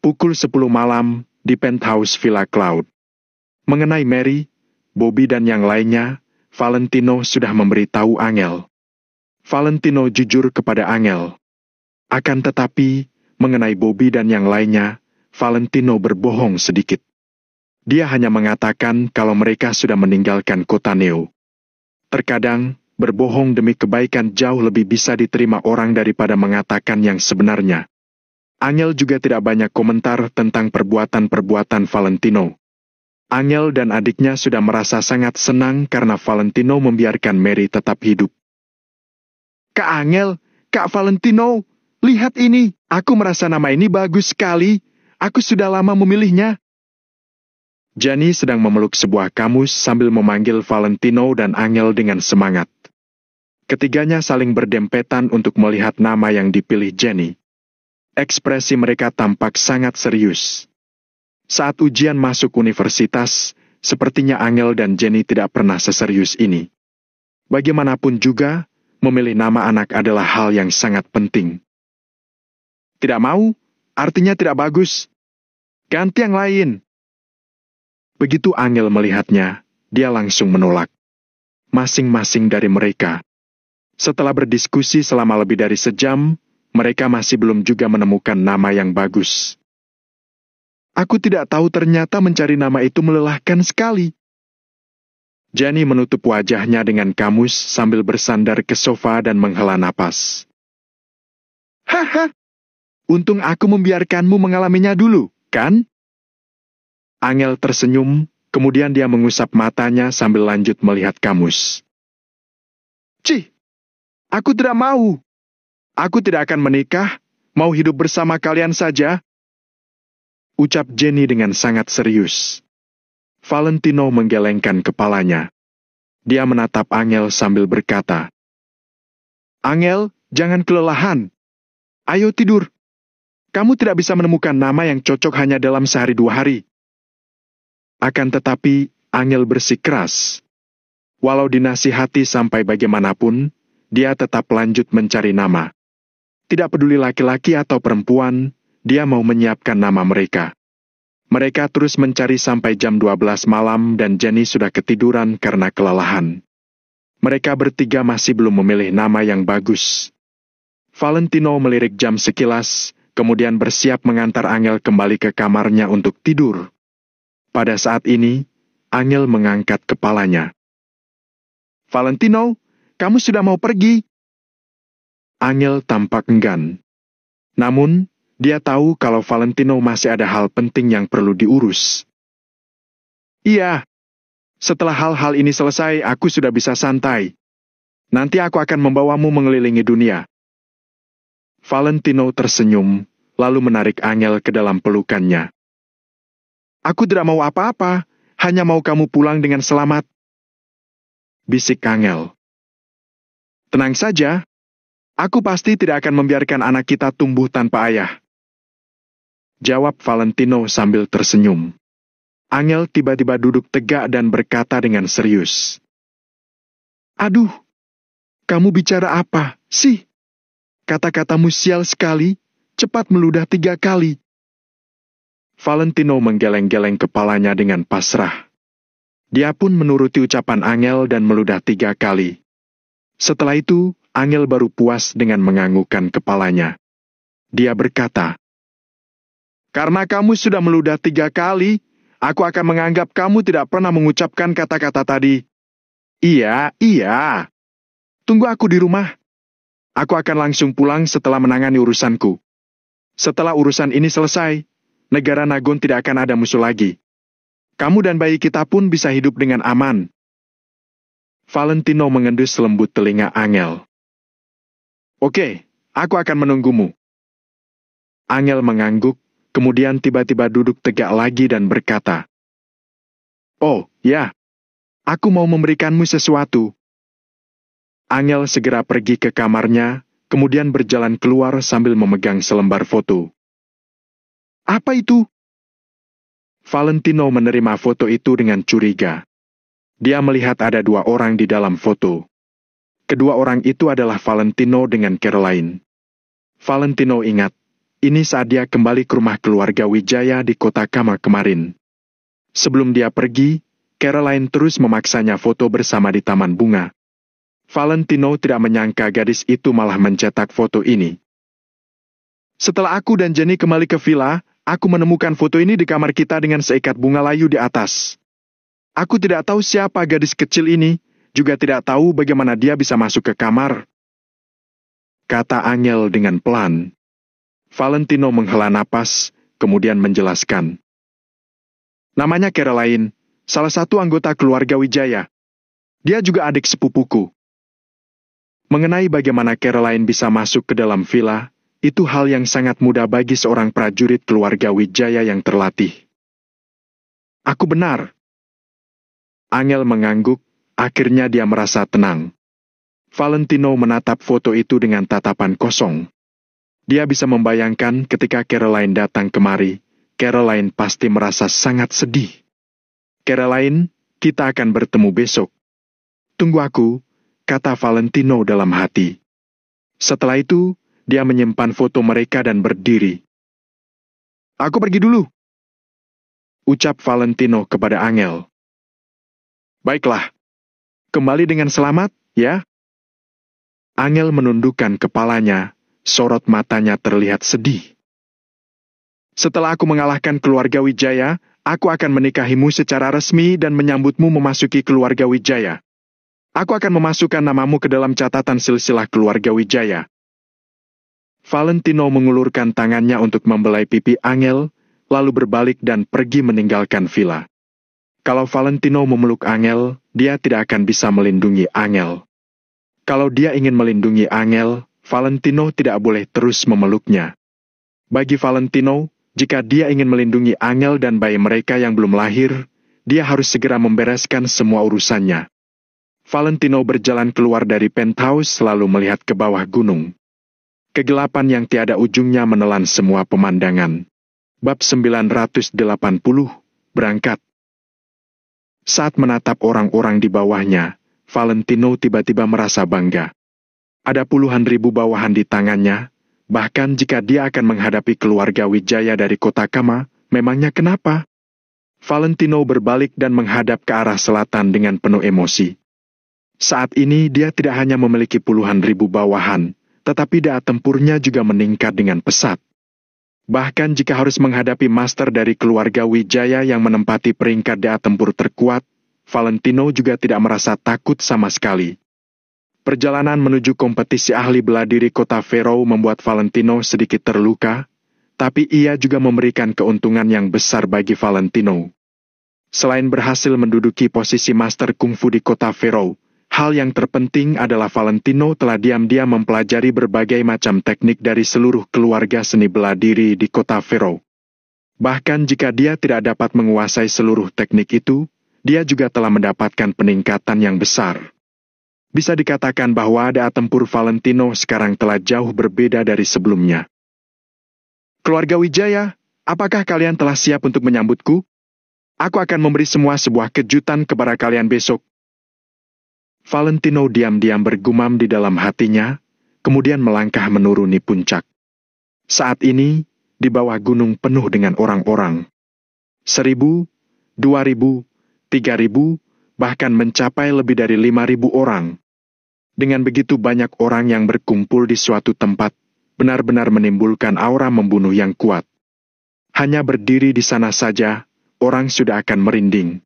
Pukul 10 malam di penthouse Villa Cloud. Mengenai Mary, Bobby dan yang lainnya, Valentino sudah memberitahu Angel. Valentino jujur kepada Angel. Akan tetapi, mengenai Bobby dan yang lainnya, Valentino berbohong sedikit. Dia hanya mengatakan kalau mereka sudah meninggalkan kota Neo. Terkadang, berbohong demi kebaikan jauh lebih bisa diterima orang daripada mengatakan yang sebenarnya. Angel juga tidak banyak komentar tentang perbuatan-perbuatan Valentino. Angel dan adiknya sudah merasa sangat senang karena Valentino membiarkan Mary tetap hidup. Kak Angel, Kak Valentino, lihat ini, aku merasa nama ini bagus sekali. Aku sudah lama memilihnya. Jenny sedang memeluk sebuah kamus sambil memanggil Valentino dan Angel dengan semangat. Ketiganya saling berdempetan untuk melihat nama yang dipilih Jenny. Ekspresi mereka tampak sangat serius. Saat ujian masuk universitas, sepertinya Angel dan Jenny tidak pernah seserius ini. Bagaimanapun juga, memilih nama anak adalah hal yang sangat penting. Tidak mau, artinya tidak bagus. Ganti yang lain. Begitu Angel melihatnya, dia langsung menolak. Masing-masing dari mereka. Setelah berdiskusi selama lebih dari sejam, mereka masih belum juga menemukan nama yang bagus. Aku tidak tahu ternyata mencari nama itu melelahkan sekali. Jenny menutup wajahnya dengan kamus sambil bersandar ke sofa dan menghela napas. Haha, untung aku membiarkanmu mengalaminya dulu, kan? Angel tersenyum, kemudian dia mengusap matanya sambil lanjut melihat kamus. Cih, aku tidak mau. Aku tidak akan menikah, mau hidup bersama kalian saja. Ucap Jenny dengan sangat serius. Valentino menggelengkan kepalanya. Dia menatap Angel sambil berkata, "Angel, jangan kelelahan. Ayo tidur. Kamu tidak bisa menemukan nama yang cocok hanya dalam sehari 2 hari." Akan tetapi, Angel bersikeras. Walau dinasihati sampai bagaimanapun, dia tetap lanjut mencari nama. Tidak peduli laki-laki atau perempuan, dia mau menyiapkan nama mereka. Mereka terus mencari sampai jam 12 malam dan Jenny sudah ketiduran karena kelelahan. Mereka bertiga masih belum memilih nama yang bagus. Valentino melirik jam sekilas, kemudian bersiap mengantar Angel kembali ke kamarnya untuk tidur. Pada saat ini, Angel mengangkat kepalanya. "Valentino, kamu sudah mau pergi?" Angel tampak enggan. Namun, dia tahu kalau Valentino masih ada hal penting yang perlu diurus. "Iya. Setelah hal-hal ini selesai, aku sudah bisa santai. Nanti aku akan membawamu mengelilingi dunia." Valentino tersenyum, lalu menarik Angel ke dalam pelukannya. "Aku tidak mau apa-apa, hanya mau kamu pulang dengan selamat," bisik Angel. "Tenang saja, aku pasti tidak akan membiarkan anak kita tumbuh tanpa ayah," jawab Valentino sambil tersenyum. Angel tiba-tiba duduk tegak dan berkata dengan serius, "Aduh, kamu bicara apa sih? Kata-katamu sial sekali, cepat meludah 3 kali." Valentino menggeleng-geleng kepalanya dengan pasrah. Dia pun menuruti ucapan Angel dan meludah 3 kali. Setelah itu, Angel baru puas dengan menganggukkan kepalanya. Dia berkata, "Karena kamu sudah meludah 3 kali, aku akan menganggap kamu tidak pernah mengucapkan kata-kata tadi. Iya, iya. Tunggu aku di rumah. Aku akan langsung pulang setelah menangani urusanku. Setelah urusan ini selesai, negara Nagon tidak akan ada musuh lagi. Kamu dan bayi kita pun bisa hidup dengan aman." Valentino mengendus lembut telinga Angel. "Oke, aku akan menunggumu." Angel mengangguk, kemudian tiba-tiba duduk tegak lagi dan berkata, "Oh, ya. Aku mau memberikanmu sesuatu." Angel segera pergi ke kamarnya, kemudian berjalan keluar sambil memegang selembar foto. "Apa itu?" Valentino menerima foto itu dengan curiga. Dia melihat ada 2 orang di dalam foto. Kedua orang itu adalah Valentino dengan Caroline. Valentino ingat, ini saat dia kembali ke rumah keluarga Wijaya di kota Kama kemarin. Sebelum dia pergi, Caroline terus memaksanya foto bersama di taman bunga. Valentino tidak menyangka gadis itu malah mencetak foto ini. "Setelah aku dan Jenny kembali ke villa, aku menemukan foto ini di kamar kita dengan seikat bunga layu di atas. Aku tidak tahu siapa gadis kecil ini, juga tidak tahu bagaimana dia bisa masuk ke kamar," kata Angel dengan pelan. Valentino menghela napas, kemudian menjelaskan. "Namanya Caroline, salah satu anggota keluarga Wijaya. Dia juga adik sepupuku." Mengenai bagaimana Caroline bisa masuk ke dalam villa, itu hal yang sangat mudah bagi seorang prajurit keluarga Wijaya yang terlatih. "Aku benar." Angel mengangguk, akhirnya dia merasa tenang. Valentino menatap foto itu dengan tatapan kosong. Dia bisa membayangkan ketika Caroline datang kemari, Caroline pasti merasa sangat sedih. "Caroline, kita akan bertemu besok." "Tunggu aku," kata Valentino dalam hati. Setelah itu, dia menyimpan foto mereka dan berdiri. "Aku pergi dulu," ucap Valentino kepada Angel. "Baiklah. Kembali dengan selamat, ya?" Angel menundukkan kepalanya, sorot matanya terlihat sedih. "Setelah aku mengalahkan keluarga Wijaya, aku akan menikahimu secara resmi dan menyambutmu memasuki keluarga Wijaya. Aku akan memasukkan namamu ke dalam catatan silsilah keluarga Wijaya." Valentino mengulurkan tangannya untuk membelai pipi Angel, lalu berbalik dan pergi meninggalkan villa. Kalau Valentino memeluk Angel, dia tidak akan bisa melindungi Angel. Kalau dia ingin melindungi Angel, Valentino tidak boleh terus memeluknya. Bagi Valentino, jika dia ingin melindungi Angel dan bayi mereka yang belum lahir, dia harus segera membereskan semua urusannya. Valentino berjalan keluar dari penthouse lalu melihat ke bawah gunung. Kegelapan yang tiada ujungnya menelan semua pemandangan. Bab 980, berangkat. Saat menatap orang-orang di bawahnya, Valentino tiba-tiba merasa bangga. Ada puluhan ribu bawahan di tangannya, bahkan jika dia akan menghadapi keluarga Wijaya dari kota Kama, memangnya kenapa? Valentino berbalik dan menghadap ke arah selatan dengan penuh emosi. Saat ini dia tidak hanya memiliki puluhan ribu bawahan, tetapi daya tempurnya juga meningkat dengan pesat. Bahkan jika harus menghadapi master dari keluarga Wijaya yang menempati peringkat daya tempur terkuat, Valentino juga tidak merasa takut sama sekali. Perjalanan menuju kompetisi ahli bela diri kota Fero membuat Valentino sedikit terluka, tapi ia juga memberikan keuntungan yang besar bagi Valentino. Selain berhasil menduduki posisi master kungfu di kota Fero, hal yang terpenting adalah Valentino telah diam-diam mempelajari berbagai macam teknik dari seluruh keluarga seni bela diri di kota Fero. Bahkan jika dia tidak dapat menguasai seluruh teknik itu, dia juga telah mendapatkan peningkatan yang besar. Bisa dikatakan bahwa daya tempur Valentino sekarang telah jauh berbeda dari sebelumnya. Keluarga Wijaya, apakah kalian telah siap untuk menyambutku? Aku akan memberi semua sebuah kejutan kepada kalian besok. Valentino diam-diam bergumam di dalam hatinya, kemudian melangkah menuruni puncak. Saat ini, di bawah gunung penuh dengan orang-orang. 1.000, 2.000, 3.000, bahkan mencapai lebih dari 5.000 orang. Dengan begitu banyak orang yang berkumpul di suatu tempat, benar-benar menimbulkan aura membunuh yang kuat. Hanya berdiri di sana saja, orang sudah akan merinding.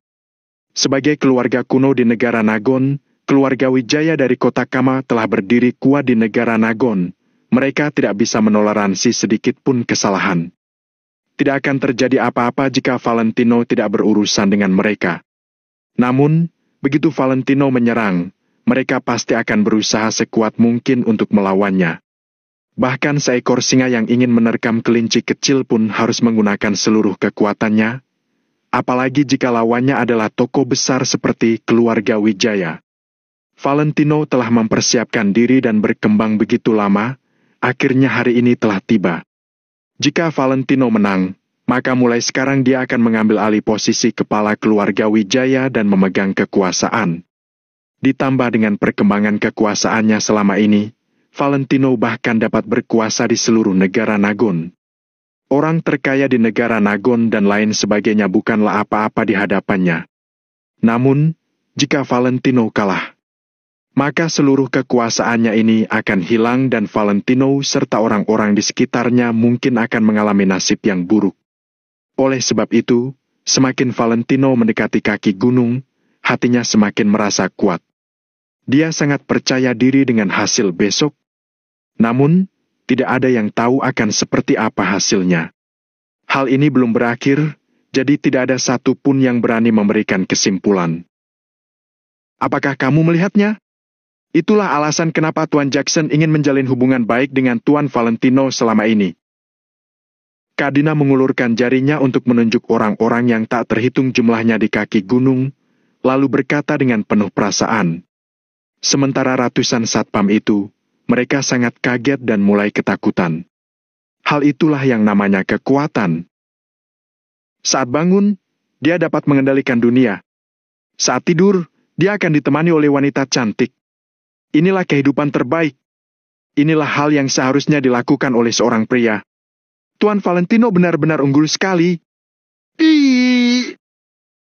Sebagai keluarga kuno di negara Nagon, keluarga Wijaya dari kota Kama telah berdiri kuat di negara Nagon. Mereka tidak bisa menoleransi sedikit pun kesalahan. Tidak akan terjadi apa-apa jika Valentino tidak berurusan dengan mereka. Namun, begitu Valentino menyerang, mereka pasti akan berusaha sekuat mungkin untuk melawannya. Bahkan seekor singa yang ingin menerkam kelinci kecil pun harus menggunakan seluruh kekuatannya, apalagi jika lawannya adalah tokoh besar seperti keluarga Wijaya. Valentino telah mempersiapkan diri dan berkembang begitu lama, akhirnya hari ini telah tiba. Jika Valentino menang, maka mulai sekarang dia akan mengambil alih posisi kepala keluarga Wijaya dan memegang kekuasaan. Ditambah dengan perkembangan kekuasaannya selama ini, Valentino bahkan dapat berkuasa di seluruh negara Nagon. Orang terkaya di negara Nagon dan lain sebagainya bukanlah apa-apa di hadapannya. Namun, jika Valentino kalah, maka seluruh kekuasaannya ini akan hilang dan Valentino serta orang-orang di sekitarnya mungkin akan mengalami nasib yang buruk. Oleh sebab itu, semakin Valentino mendekati kaki gunung, hatinya semakin merasa kuat. Dia sangat percaya diri dengan hasil besok. Namun, tidak ada yang tahu akan seperti apa hasilnya. Hal ini belum berakhir, jadi tidak ada satupun yang berani memberikan kesimpulan. Apakah kamu melihatnya? Itulah alasan kenapa Tuan Jackson ingin menjalin hubungan baik dengan Tuan Valentino selama ini. Kadina mengulurkan jarinya untuk menunjuk orang-orang yang tak terhitung jumlahnya di kaki gunung, lalu berkata dengan penuh perasaan. Sementara ratusan satpam itu, mereka sangat kaget dan mulai ketakutan. Hal itulah yang namanya kekuatan. Saat bangun, dia dapat mengendalikan dunia. Saat tidur, dia akan ditemani oleh wanita cantik. Inilah kehidupan terbaik. Inilah hal yang seharusnya dilakukan oleh seorang pria. Tuan Valentino benar-benar unggul sekali.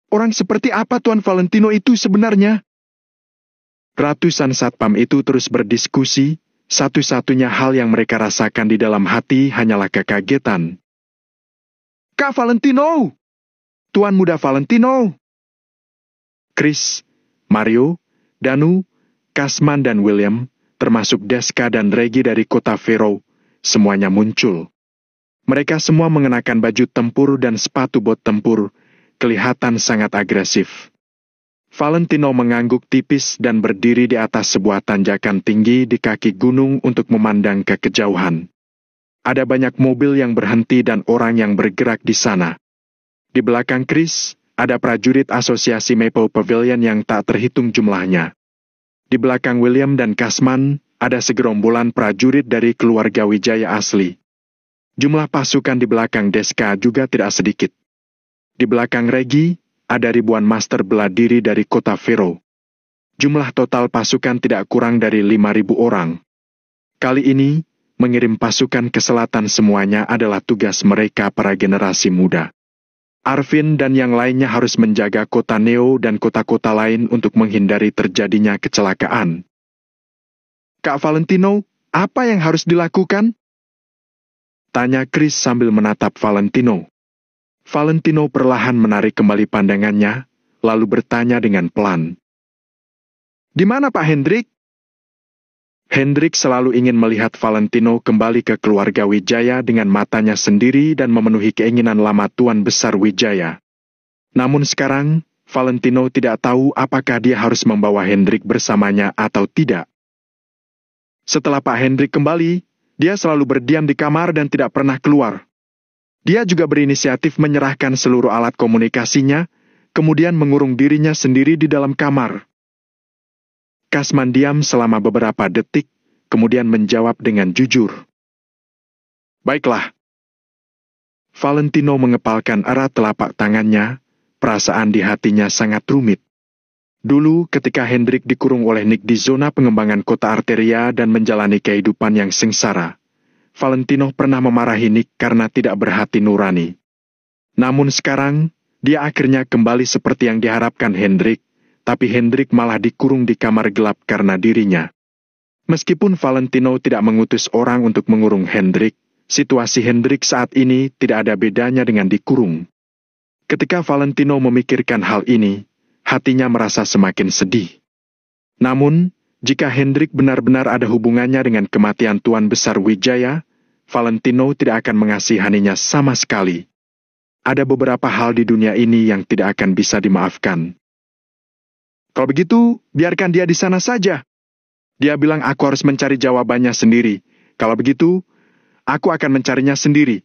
Orang seperti apa Tuan Valentino itu sebenarnya? Ratusan satpam itu terus berdiskusi, satu-satunya hal yang mereka rasakan di dalam hati hanyalah kekagetan. Kak Valentino! Tuan muda Valentino! Chris, Mario, Danu, Kasman dan William, termasuk Deska dan Regi dari kota Fero, semuanya muncul. Mereka semua mengenakan baju tempur dan sepatu bot tempur, kelihatan sangat agresif. Valentino mengangguk tipis dan berdiri di atas sebuah tanjakan tinggi di kaki gunung untuk memandang ke kejauhan. Ada banyak mobil yang berhenti dan orang yang bergerak di sana. Di belakang Chris, ada prajurit asosiasi Maple Pavilion yang tak terhitung jumlahnya. Di belakang William dan Kasman, ada segerombolan prajurit dari keluarga Wijaya asli. Jumlah pasukan di belakang Deska juga tidak sedikit. Di belakang Regi, ada ribuan master bela diri dari kota Vero. Jumlah total pasukan tidak kurang dari 5.000 orang. Kali ini, mengirim pasukan ke selatan semuanya adalah tugas mereka para generasi muda. Arvin dan yang lainnya harus menjaga kota Neo dan kota-kota lain untuk menghindari terjadinya kecelakaan. Kak Valentino, apa yang harus dilakukan? Tanya Chris sambil menatap Valentino. Valentino perlahan menarik kembali pandangannya, lalu bertanya dengan pelan. Di mana Pak Hendrik? Hendrik selalu ingin melihat Valentino kembali ke keluarga Wijaya dengan matanya sendiri dan memenuhi keinginan lama Tuan Besar Wijaya. Namun sekarang, Valentino tidak tahu apakah dia harus membawa Hendrik bersamanya atau tidak. Setelah Pak Hendrik kembali, dia selalu berdiam di kamar dan tidak pernah keluar. Dia juga berinisiatif menyerahkan seluruh alat komunikasinya, kemudian mengurung dirinya sendiri di dalam kamar. Kasman diam selama beberapa detik, kemudian menjawab dengan jujur. Baiklah. Valentino mengepalkan erat telapak tangannya, perasaan di hatinya sangat rumit. Dulu ketika Hendrik dikurung oleh Nick di zona pengembangan kota Arteria dan menjalani kehidupan yang sengsara, Valentino pernah memarahi Nick karena tidak berhati nurani. Namun sekarang, dia akhirnya kembali seperti yang diharapkan Hendrik, tapi Hendrik malah dikurung di kamar gelap karena dirinya. Meskipun Valentino tidak mengutus orang untuk mengurung Hendrik, situasi Hendrik saat ini tidak ada bedanya dengan dikurung. Ketika Valentino memikirkan hal ini, hatinya merasa semakin sedih. Namun, jika Hendrik benar-benar ada hubungannya dengan kematian Tuan Besar Wijaya, Valentino tidak akan mengasihaninya sama sekali. Ada beberapa hal di dunia ini yang tidak akan bisa dimaafkan. Kalau begitu, biarkan dia di sana saja. Dia bilang aku harus mencari jawabannya sendiri. Kalau begitu, aku akan mencarinya sendiri.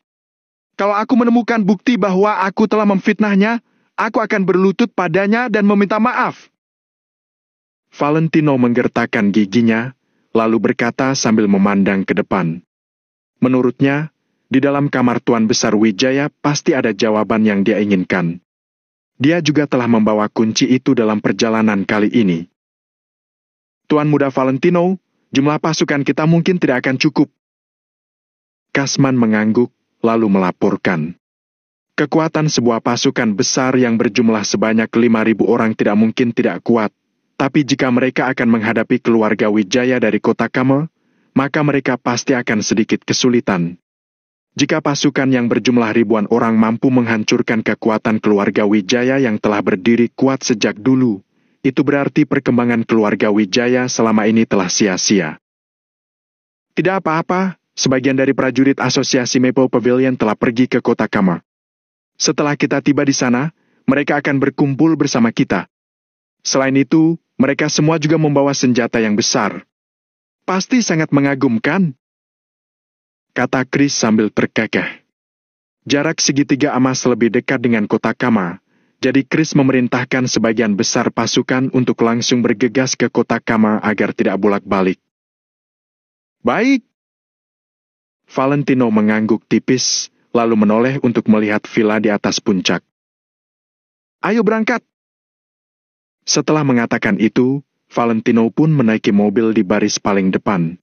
Kalau aku menemukan bukti bahwa aku telah memfitnahnya, aku akan berlutut padanya dan meminta maaf. Valentino menggertakkan giginya, lalu berkata sambil memandang ke depan. Menurutnya, di dalam kamar Tuan Besar Wijaya pasti ada jawaban yang dia inginkan. Dia juga telah membawa kunci itu dalam perjalanan kali ini. Tuan Muda Valentino, jumlah pasukan kita mungkin tidak akan cukup. Kasman mengangguk, lalu melaporkan. Kekuatan sebuah pasukan besar yang berjumlah sebanyak 5.000 orang tidak mungkin tidak kuat, tapi jika mereka akan menghadapi keluarga Wijaya dari kota Kama, maka mereka pasti akan sedikit kesulitan. Jika pasukan yang berjumlah ribuan orang mampu menghancurkan kekuatan keluarga Wijaya yang telah berdiri kuat sejak dulu, itu berarti perkembangan keluarga Wijaya selama ini telah sia-sia. Tidak apa-apa, sebagian dari prajurit asosiasi Maple Pavilion telah pergi ke kota Kama. Setelah kita tiba di sana, mereka akan berkumpul bersama kita. Selain itu, mereka semua juga membawa senjata yang besar. Pasti sangat mengagumkan, kata Chris sambil terkekeh. Jarak segitiga emas lebih dekat dengan kota Kama, jadi Chris memerintahkan sebagian besar pasukan untuk langsung bergegas ke kota Kama agar tidak bolak-balik. Baik. Valentino mengangguk tipis, lalu menoleh untuk melihat villa di atas puncak. Ayo berangkat. Setelah mengatakan itu, Valentino pun menaiki mobil di baris paling depan.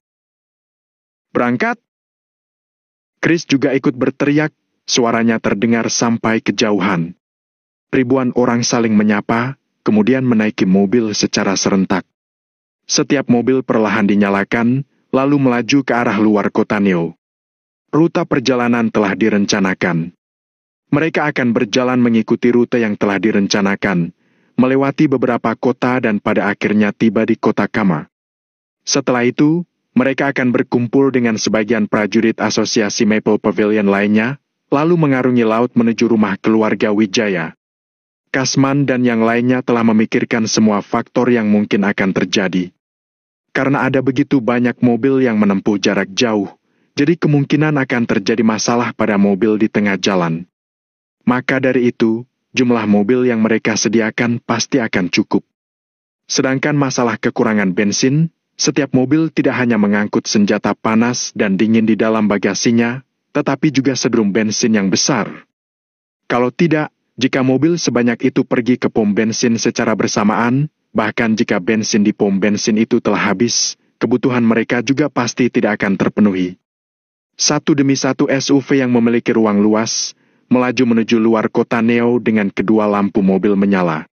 Berangkat? Chris juga ikut berteriak, suaranya terdengar sampai kejauhan. Ribuan orang saling menyapa, kemudian menaiki mobil secara serentak. Setiap mobil perlahan dinyalakan, lalu melaju ke arah luar kota Neo. Rute perjalanan telah direncanakan. Mereka akan berjalan mengikuti rute yang telah direncanakan, melewati beberapa kota dan pada akhirnya tiba di kota Kama. Setelah itu, mereka akan berkumpul dengan sebagian prajurit asosiasi Maple Pavilion lainnya, lalu mengarungi laut menuju rumah keluarga Wijaya. Kasman dan yang lainnya telah memikirkan semua faktor yang mungkin akan terjadi. Karena ada begitu banyak mobil yang menempuh jarak jauh, jadi kemungkinan akan terjadi masalah pada mobil di tengah jalan. Maka dari itu, jumlah mobil yang mereka sediakan pasti akan cukup. Sedangkan masalah kekurangan bensin, setiap mobil tidak hanya mengangkut senjata panas dan dingin di dalam bagasinya, tetapi juga sedrum bensin yang besar. Kalau tidak, jika mobil sebanyak itu pergi ke pom bensin secara bersamaan, bahkan jika bensin di pom bensin itu telah habis, kebutuhan mereka juga pasti tidak akan terpenuhi. Satu demi satu SUV yang memiliki ruang luas, melaju menuju luar kota Neo dengan kedua lampu mobil menyala.